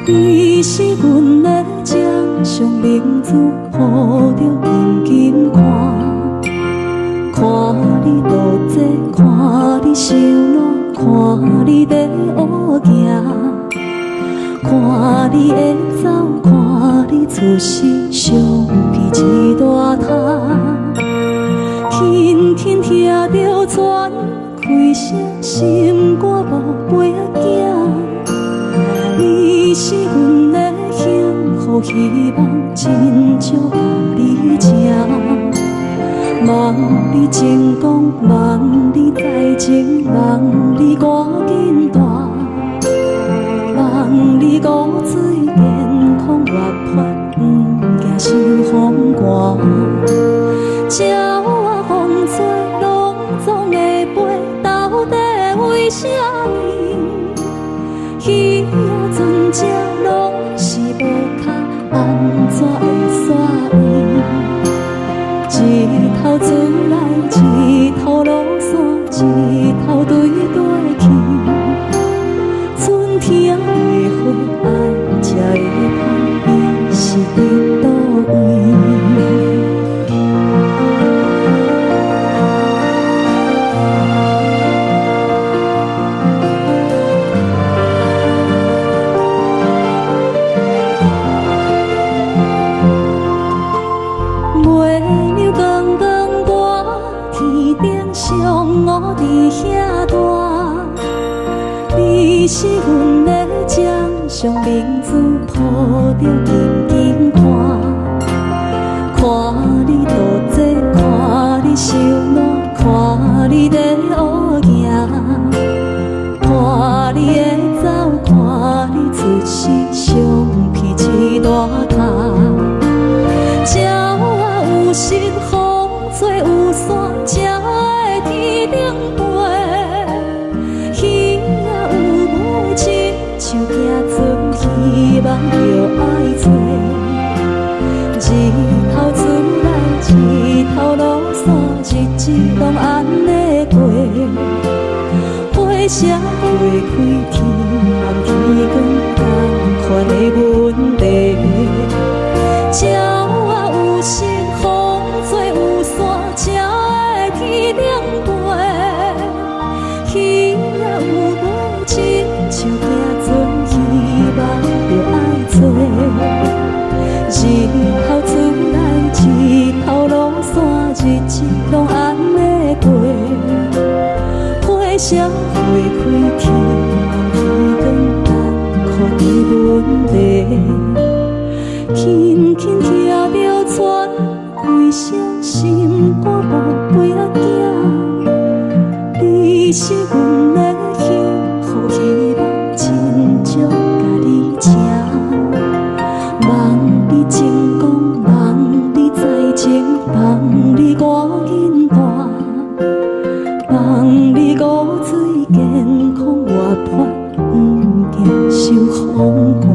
你是阮的掌上明珠，抱着紧紧看，看你渡这，看你受难，看你在乌行，看你会走，看你出世，上去一大摊，天天听着船开声，心肝宝贝仔囝。是阮的幸福希望，真少甲你吃。望你成功，望你才情，望你赶紧大，望你骨髓健康活泼，不惊受风寒。鸟仔风吹，拢总会飞，到底为什么？鱼仔船只拢是无脚，安怎会煞伊？一头自来，一头落山，一头对对去。春天的花爱吃的香，伊是伫倒位？月亮光光挂天顶上，乌伫遐大。你是阮的掌上明珠，抱着紧紧看。看你多济，看你受难，看你在乌行，看你的走，看你出世，相披一大卡。有时风吹有伞，才会天顶飞。鱼仔有母亲，像行船，希望着爱做。日头出来，日头落山，日子拢安尼过。花谢花开，天暗天光，同款的问题。鸟仔有时风吹有伞，才会天顶飞。鱼仔有母亲，像行船，希望着爱做。日头出来，日头落山，日子拢安尼过。花谢花开，天暗天光，同款的问题。轻轻听着船开声，心肝无飞啊行。你是阮的幸福希望，真少甲你吃。望你成功，望你才情，望你赶紧大，望你骨髓健康活泼，不惊受风寒。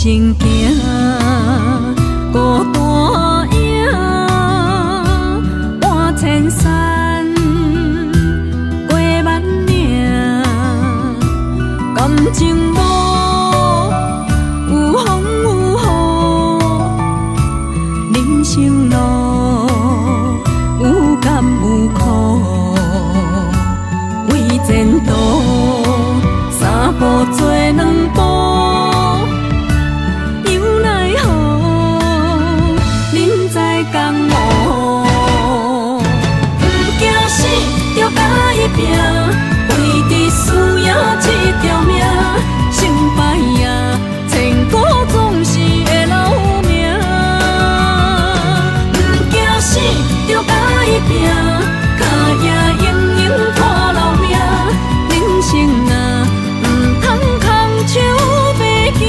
行行，孤单影，半千山，过万岭，感情路有风有雨，人生路有甘有苦，为前途三步做两步。拼，为伫输赢这条命，成败赢，千古总是会留名。不惊死，就甲伊拼，脚也硬硬拖留命。人生啊，唔通空手白行。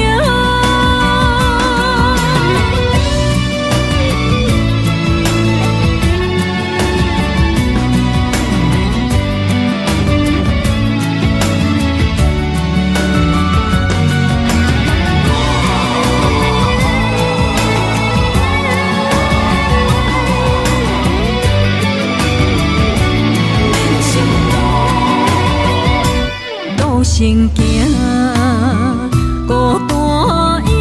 行行，孤单影，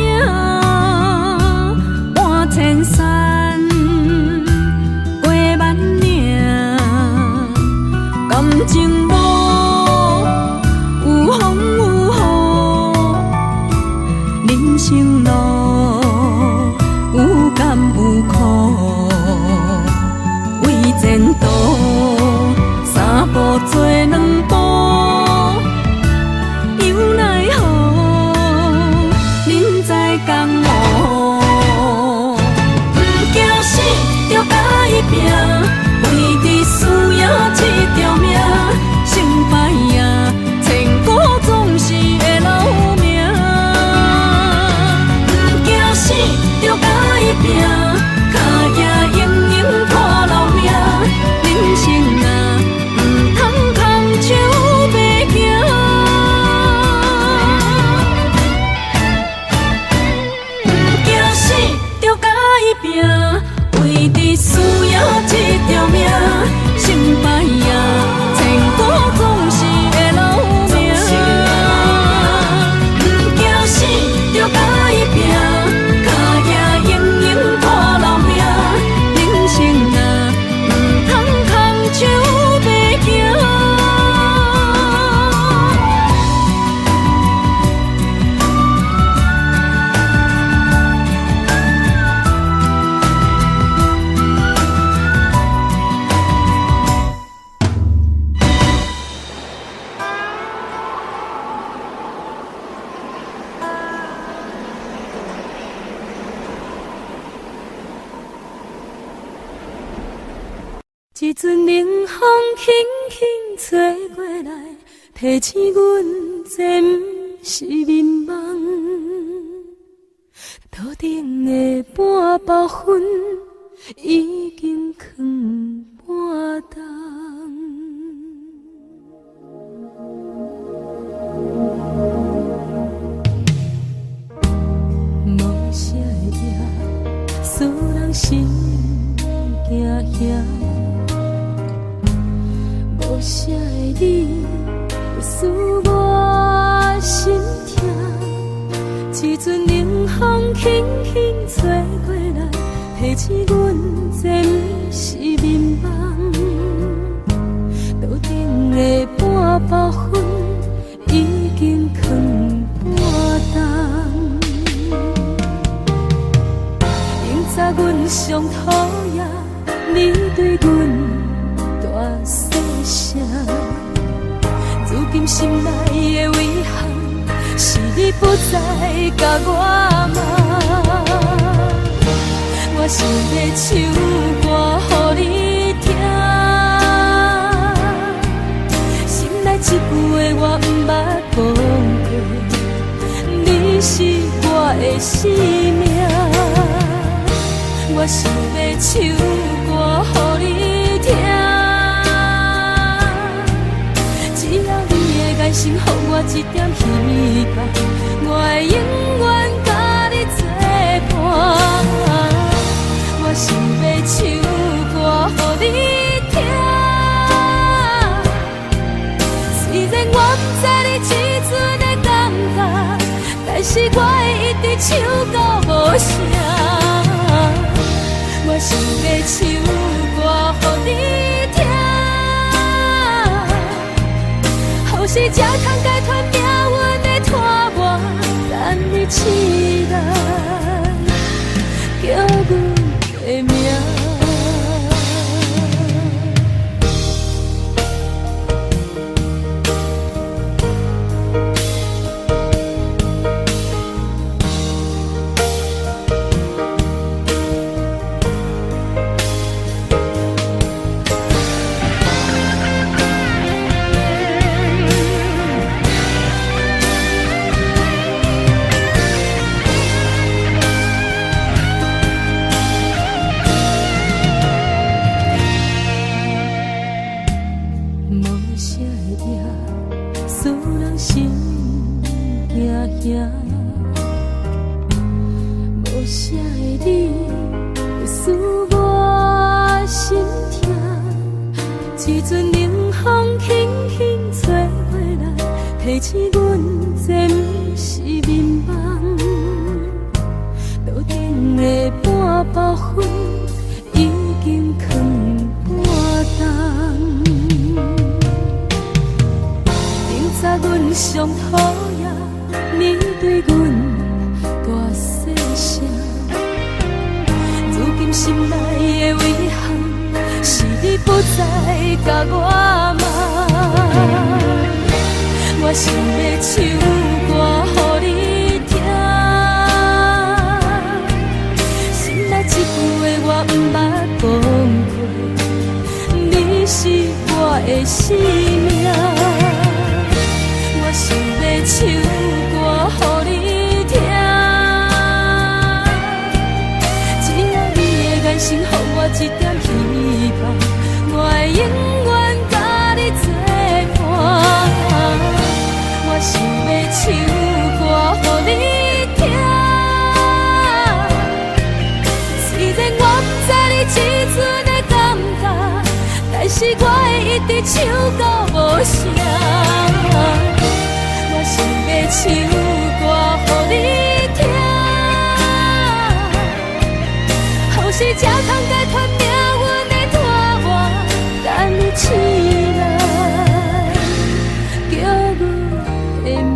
半千山，过万岭，感情路有风有雨，人生路有甘有苦，为前途三步做两步。拼，为伫输赢这条命，成败赢，千古总是会留名。不惊死，就甲伊拼，脚也硬硬拖留命。人生啊，唔通空手白行。不惊死，就甲伊拼，为伫输赢这条命，成败赢，千古总是会留名。不惊死，就甲伊拼，脚也硬硬拖留命。人生啊，唔通空手白行。一阵冷风轻轻吹过来，提醒阮这不是眠梦。头顶的半包云已经藏半冬。无声的夜，使人心惊惊。无声的你，使我心痛。一阵冷风轻轻吹过来，提醒阮这不是眠梦。头顶的半包云已经藏半冬。明早阮上讨厌，你对阮大声。如今心内的遗憾，是你不再甲我骂。我想要唱歌予你听，心内一句话我不捌讲过，你是我的生命。我想要唱歌予你听。眼神，予我一点希望，我会永远甲你我想要唱歌予你听，虽然我不知你这阵的感觉，但是我会一直唱到无声。我想要唱歌予你听，后世才通解脱命运的拖磨，等你起来叫阮的名。无啥的你，会使我心痛。一阵冷风轻轻吹过来，提醒阮这不是眠梦。路顶的半包灰已经藏半冬。明早阮上讨厌你对阮大细声，如今心内的遗憾，是你不再甲我骂。我想要唱歌予你听，心内一句话我不捌讲过，你是我的生命。我想要唱歌予你听，只要你的眼神予我一点希望，我会永远甲你作伴。我想要唱歌予你听，虽然我不知你这阵的感觉，但是我会一直唱到无声。我想要唱歌予你听，后世才通解脱命运的拖磨，等你起来叫阮的名。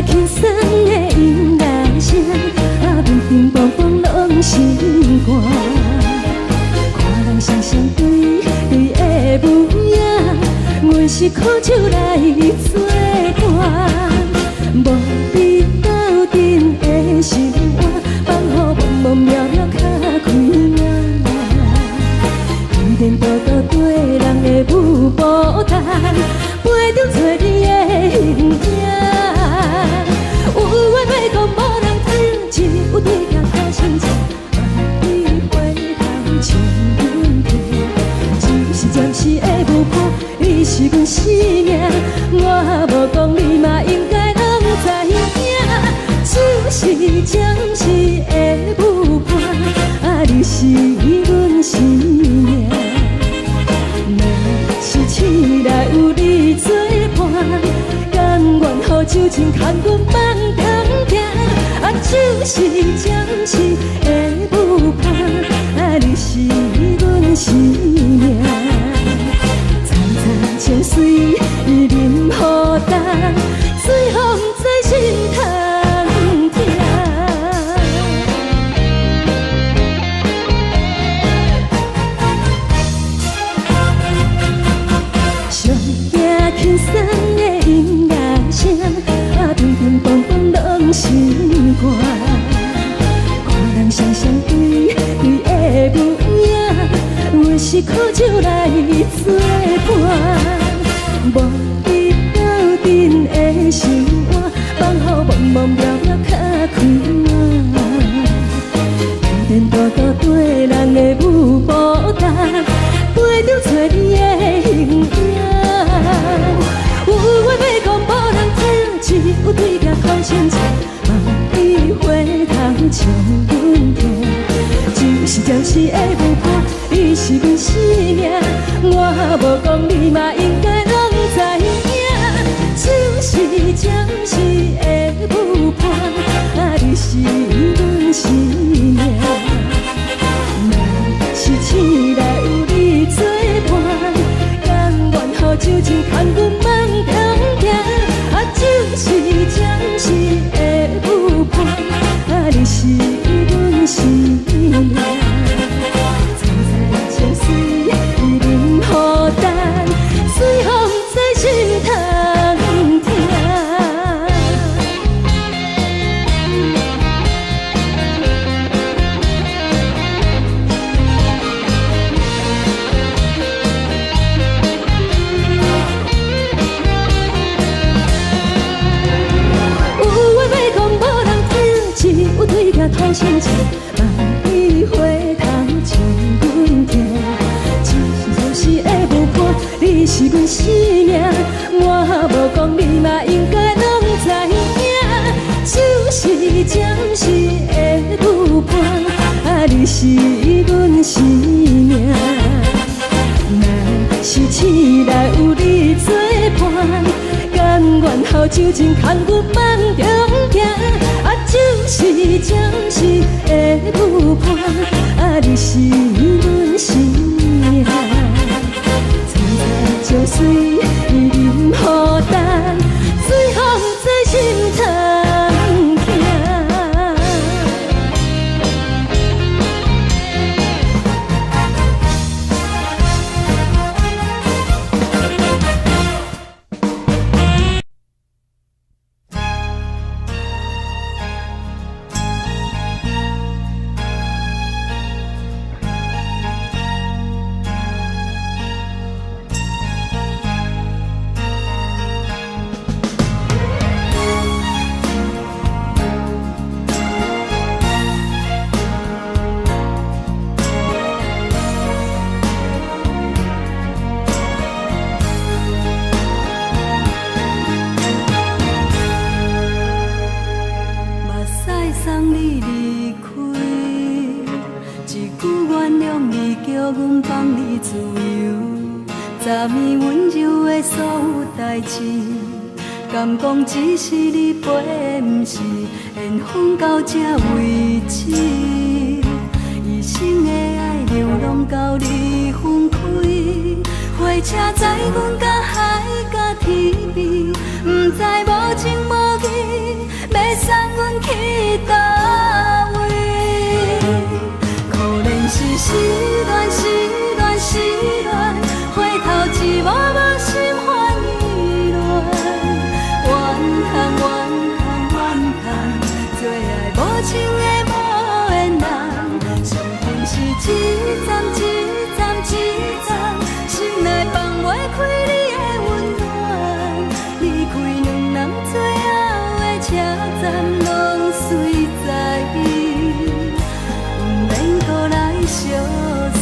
轻松的音乐声，平平淡淡拢心肝。看人双双对对的模样，阮是苦酒来作伴。无比斗阵的心肝，放予茫茫渺渺较开眼。颠颠倒倒对人的舞步弹，陪着做你的形影。有缘要讲无人听，只有对镜他心情，万里回头唱阮听。只是暂时的舞伴，你是阮生命，我无讲你嘛应该拢知影。只是暂时的舞伴，你是阮生命。若是醒来有你作伴，甘愿予酒精牵阮放通行，就是暂时的舞伴，你是阮生命。层层清水任雨淡，水风在心头。作伴。无伊斗阵的生活，放予茫茫渺渺较快活。电大道对人的舞步单，陪着找你的形影。有话要讲无人听，只有对甲口声声，梦里花香将阮听。就是暂时的舞伴，你是阮生命，我无讲你嘛应该拢知影。就是暂时的舞伴，你是阮生命。若是醒来有你作伴，甘愿予酒精牵阮梦中行。就是暂时的舞伴，你是阮生命。藏在情水，伊任孤单，随风在心通听。土声声，梦里花香将阮听。只是暂时的舞伴，你是阮生命。我无讲你嘛应该拢知影。就是暂时的舞伴，你是阮生命。若是醒来有你作伴，甘愿予酒精牵阮梦中行。就是暂时的舞伴，你是阮生命。藏在情水，伊任孤单，随风在心通听。敢讲只是你陪，不是缘分到这为止。一生的爱流浪到你分开，火车载阮甲海甲天边，不知无情无义，要送阮去倒位？可怜是失恋，失恋，失恋，回头一幕幕心烦意乱。怨叹，最爱无情的无缘人，上恨是一站一站一站，心内放袂开你的温暖。离开两人最后的车站，拢随在，不免搁来相送。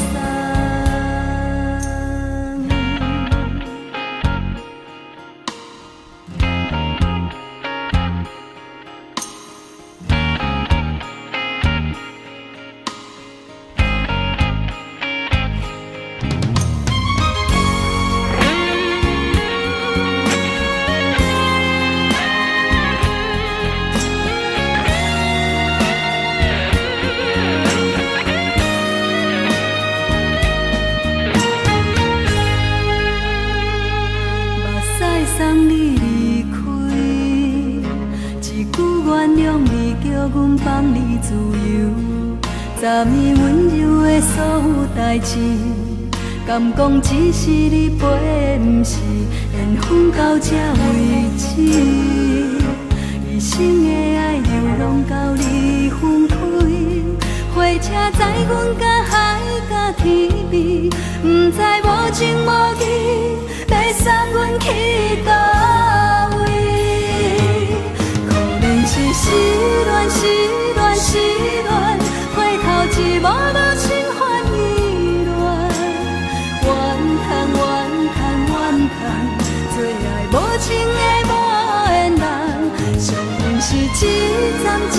昨暝温柔的所有代志，敢讲只是你陪，不是缘分到这为止。一生的爱流浪到你分开，火车载阮甲海甲天边，不知无情无一站一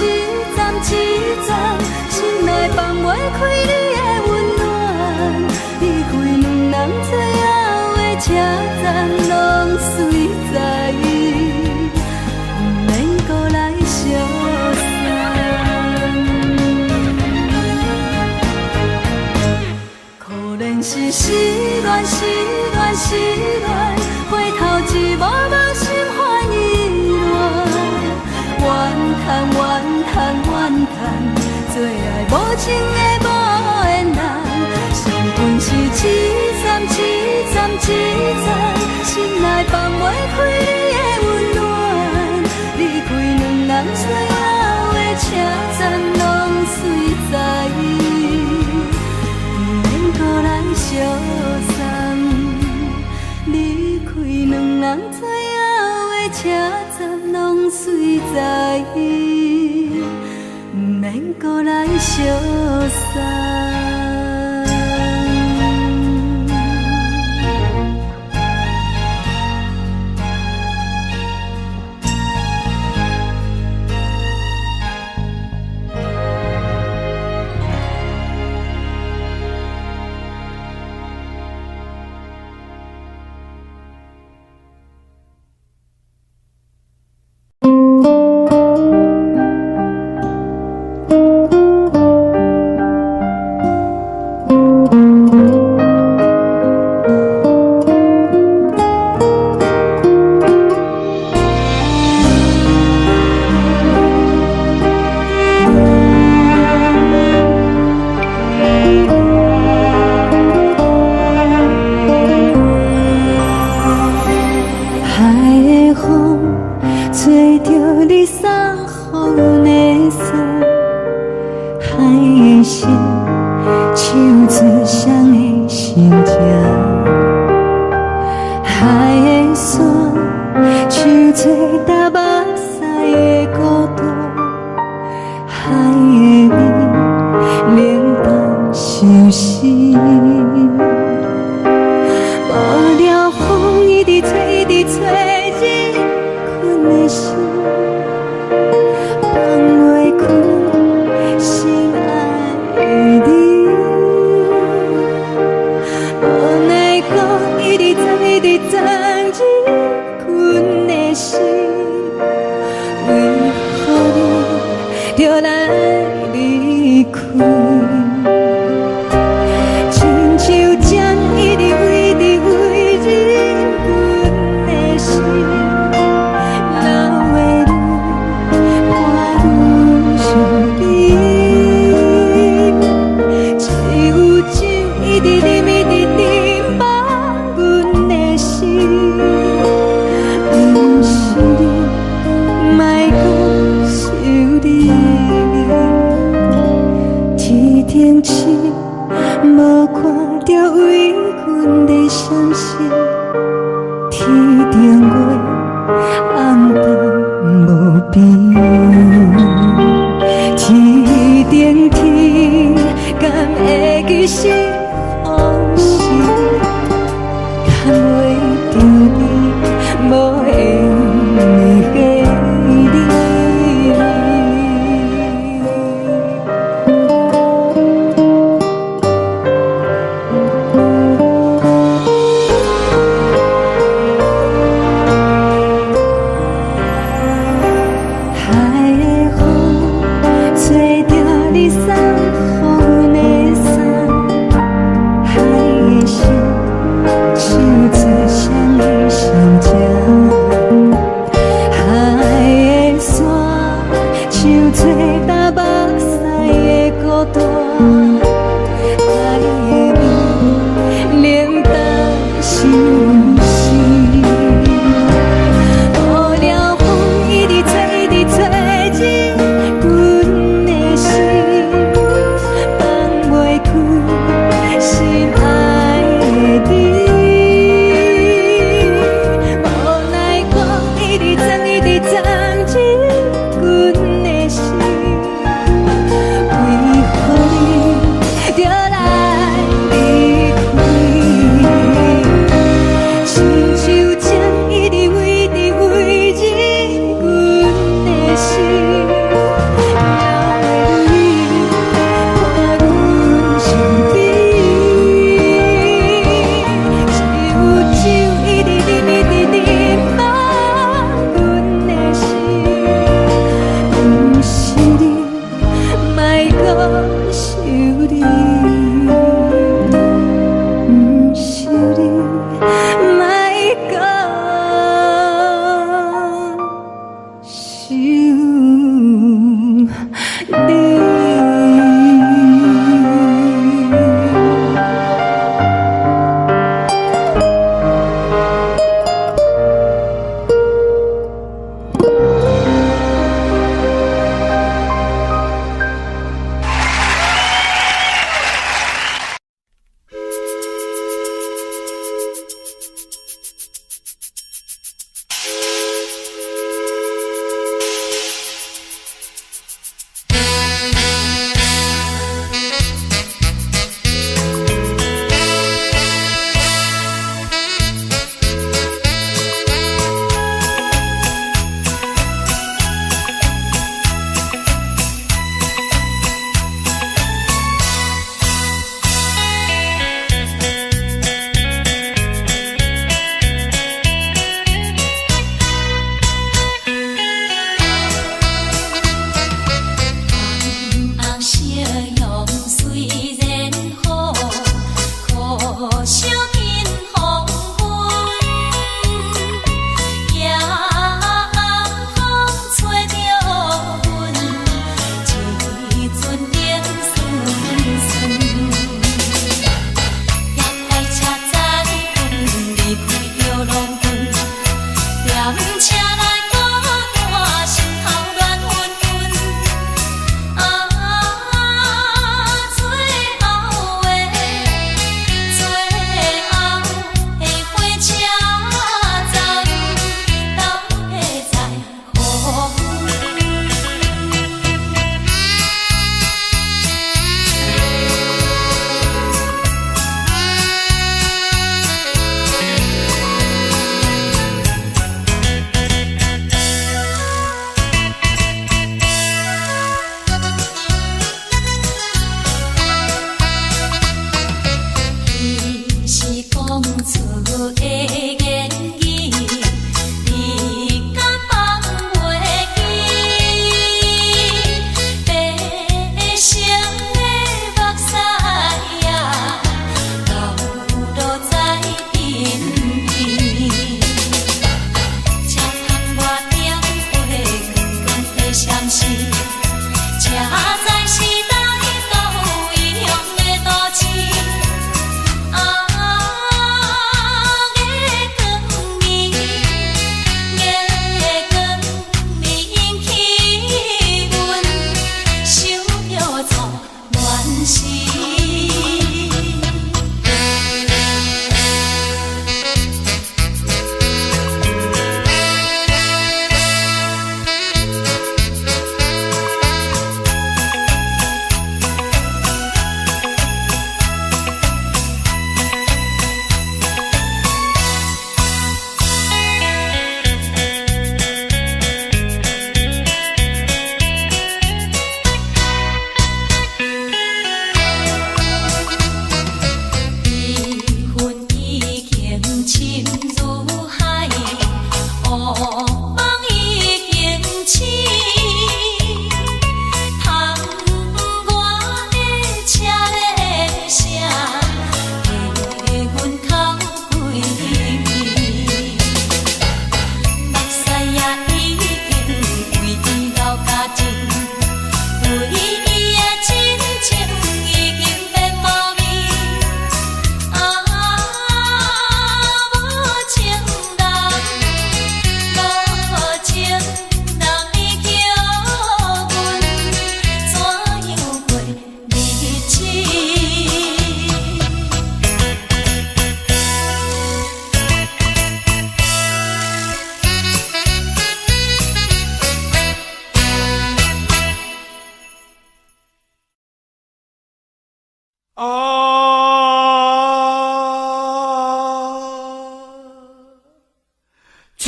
站一站，心内放袂开你的温暖。离开两人最后的车站，拢随在，不免搁来相送。可能是失恋，失恋，失恋，回头一幕梦心烦意乱。怨叹，怨叹，怨叹，最爱无情的无缘人。伤痕是一站一站一站，心内放袂开你的温暖。离开两人最后的车站，拢随在，不免搁来相送。离开两人最后的车站，拢随在，不免搁来相送。一直在一直藏一困的心。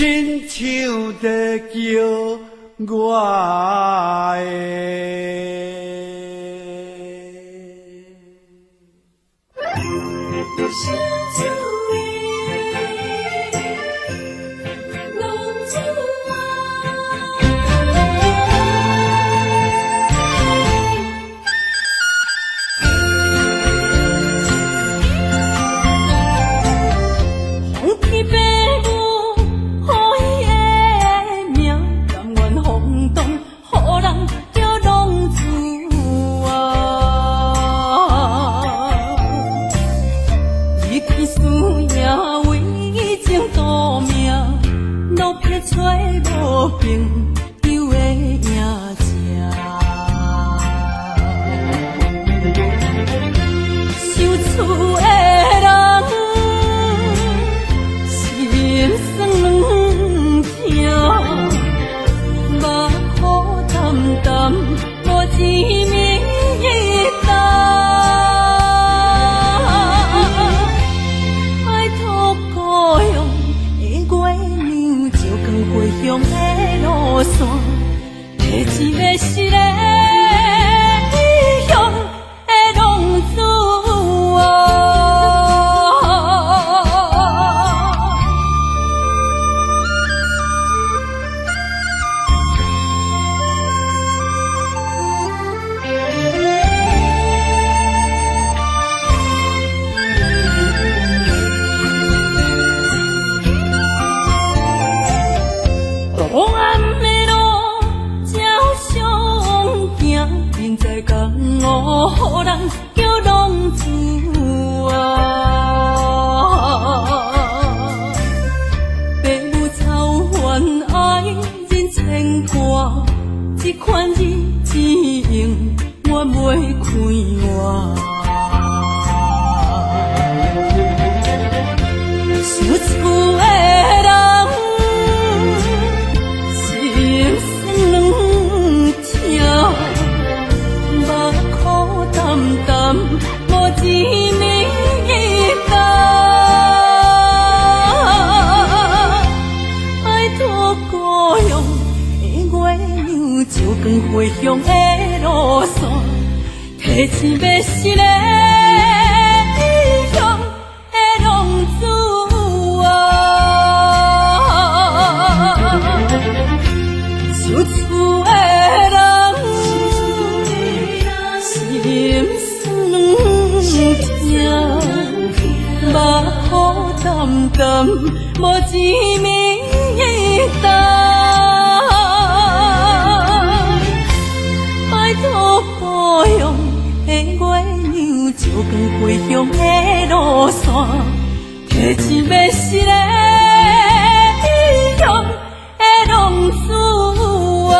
亲像在叫我是要是个异乡的浪子。无一暝重。拜托保佑的月亮，照光归乡的路线，提一要失的异乡的浪子啊。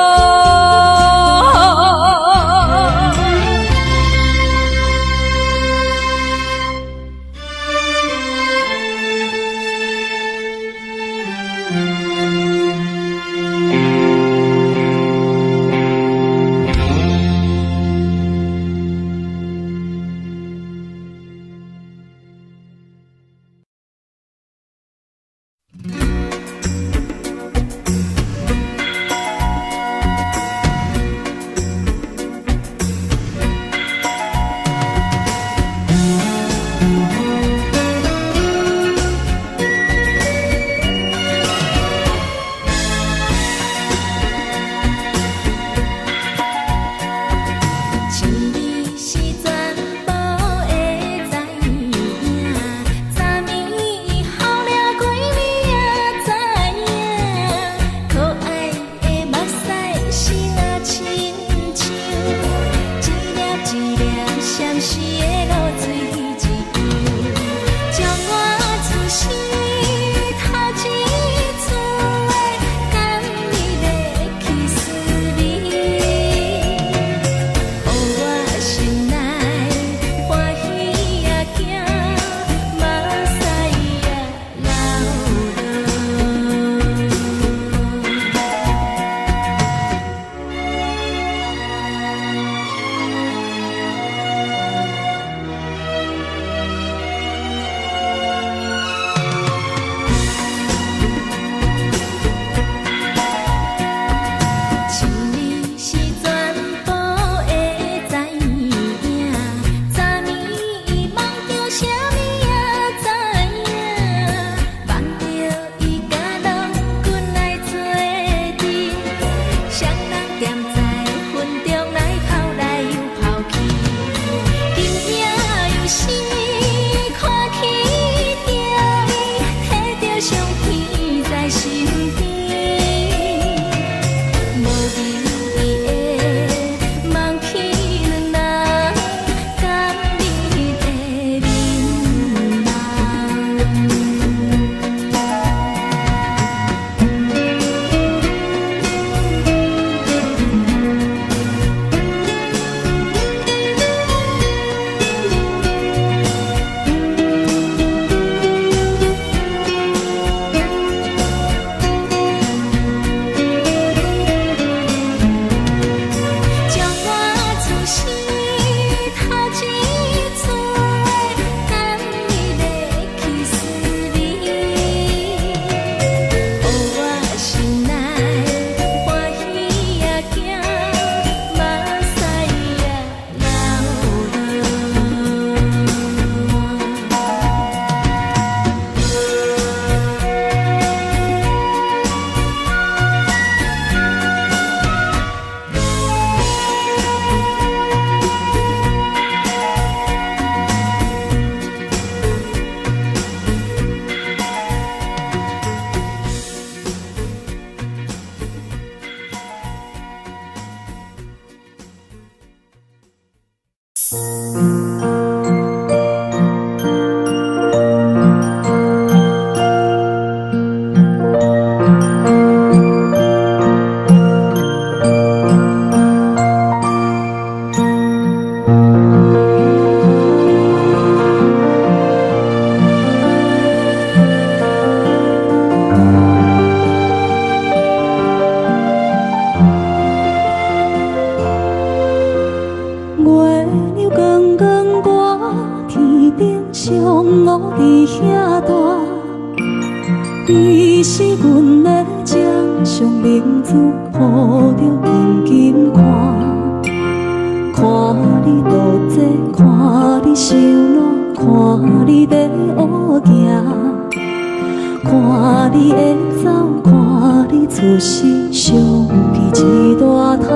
你是阮的掌上明珠，抱着紧紧看，看你渡这，看你受难，看你在乌行，看你会走，看你出世，上去一大摊，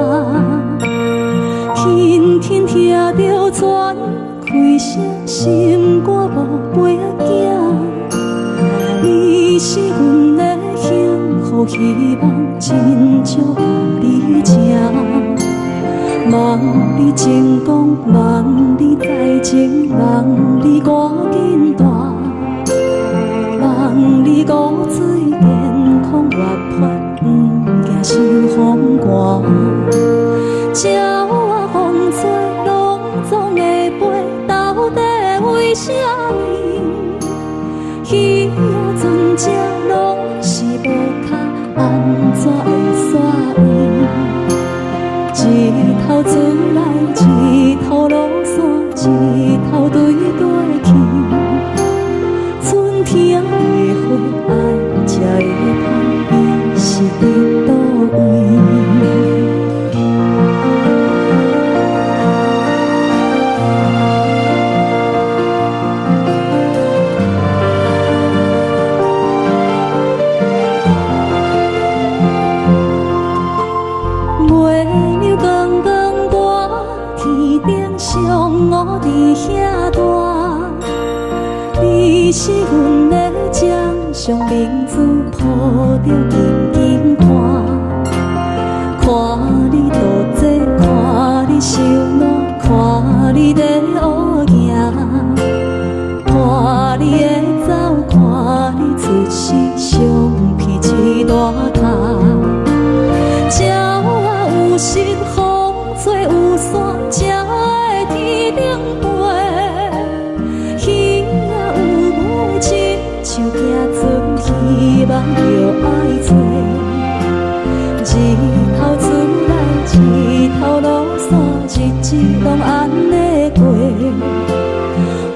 轻轻听着泉开声，心肝宝贝仔囝。你是阮的幸福希望，真少甲你吃。望你成功，望你再情，望你赶紧大，望你骨髓健康活泼，不惊心风寒。鸟仔风吹拢总会飞，到底为什么？鱼仔船只拢是无脚，安怎会煞伊？一头出来，一头落山，一头对对去。春天的花爱吃的香，伊是伫倒位？月亮光光大，天顶上乌伫遐大。你是阮的掌上明珠，抱着紧紧看。看你多济，看你受难，看你在乌行，看你的走，看你出世，相片一大摊。有时风吹有伞，才会天顶飞。鱼仔有尾，亲像行船，希望着爱做。日头出来，日头落山，日子拢安尼过。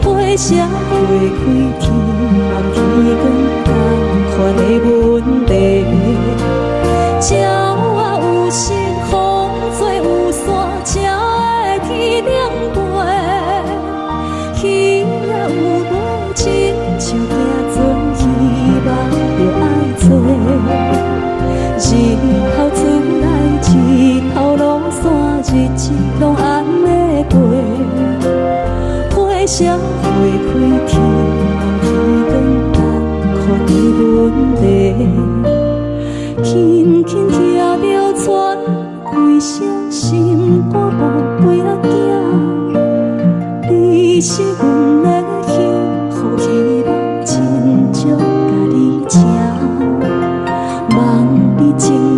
花谢花开，天暗天光，同款的问题。鸟仔有时风吹有伞，才会天顶飞。鱼仔有尾，亲像行船，希望着爱做。日头出来，日头落山，日子拢安尼过。花谢花开，天暗天光，同款的问题。轻轻听着船开声，心肝宝贝仔囝，你是阮的幸福希望，真少甲你请，望你情。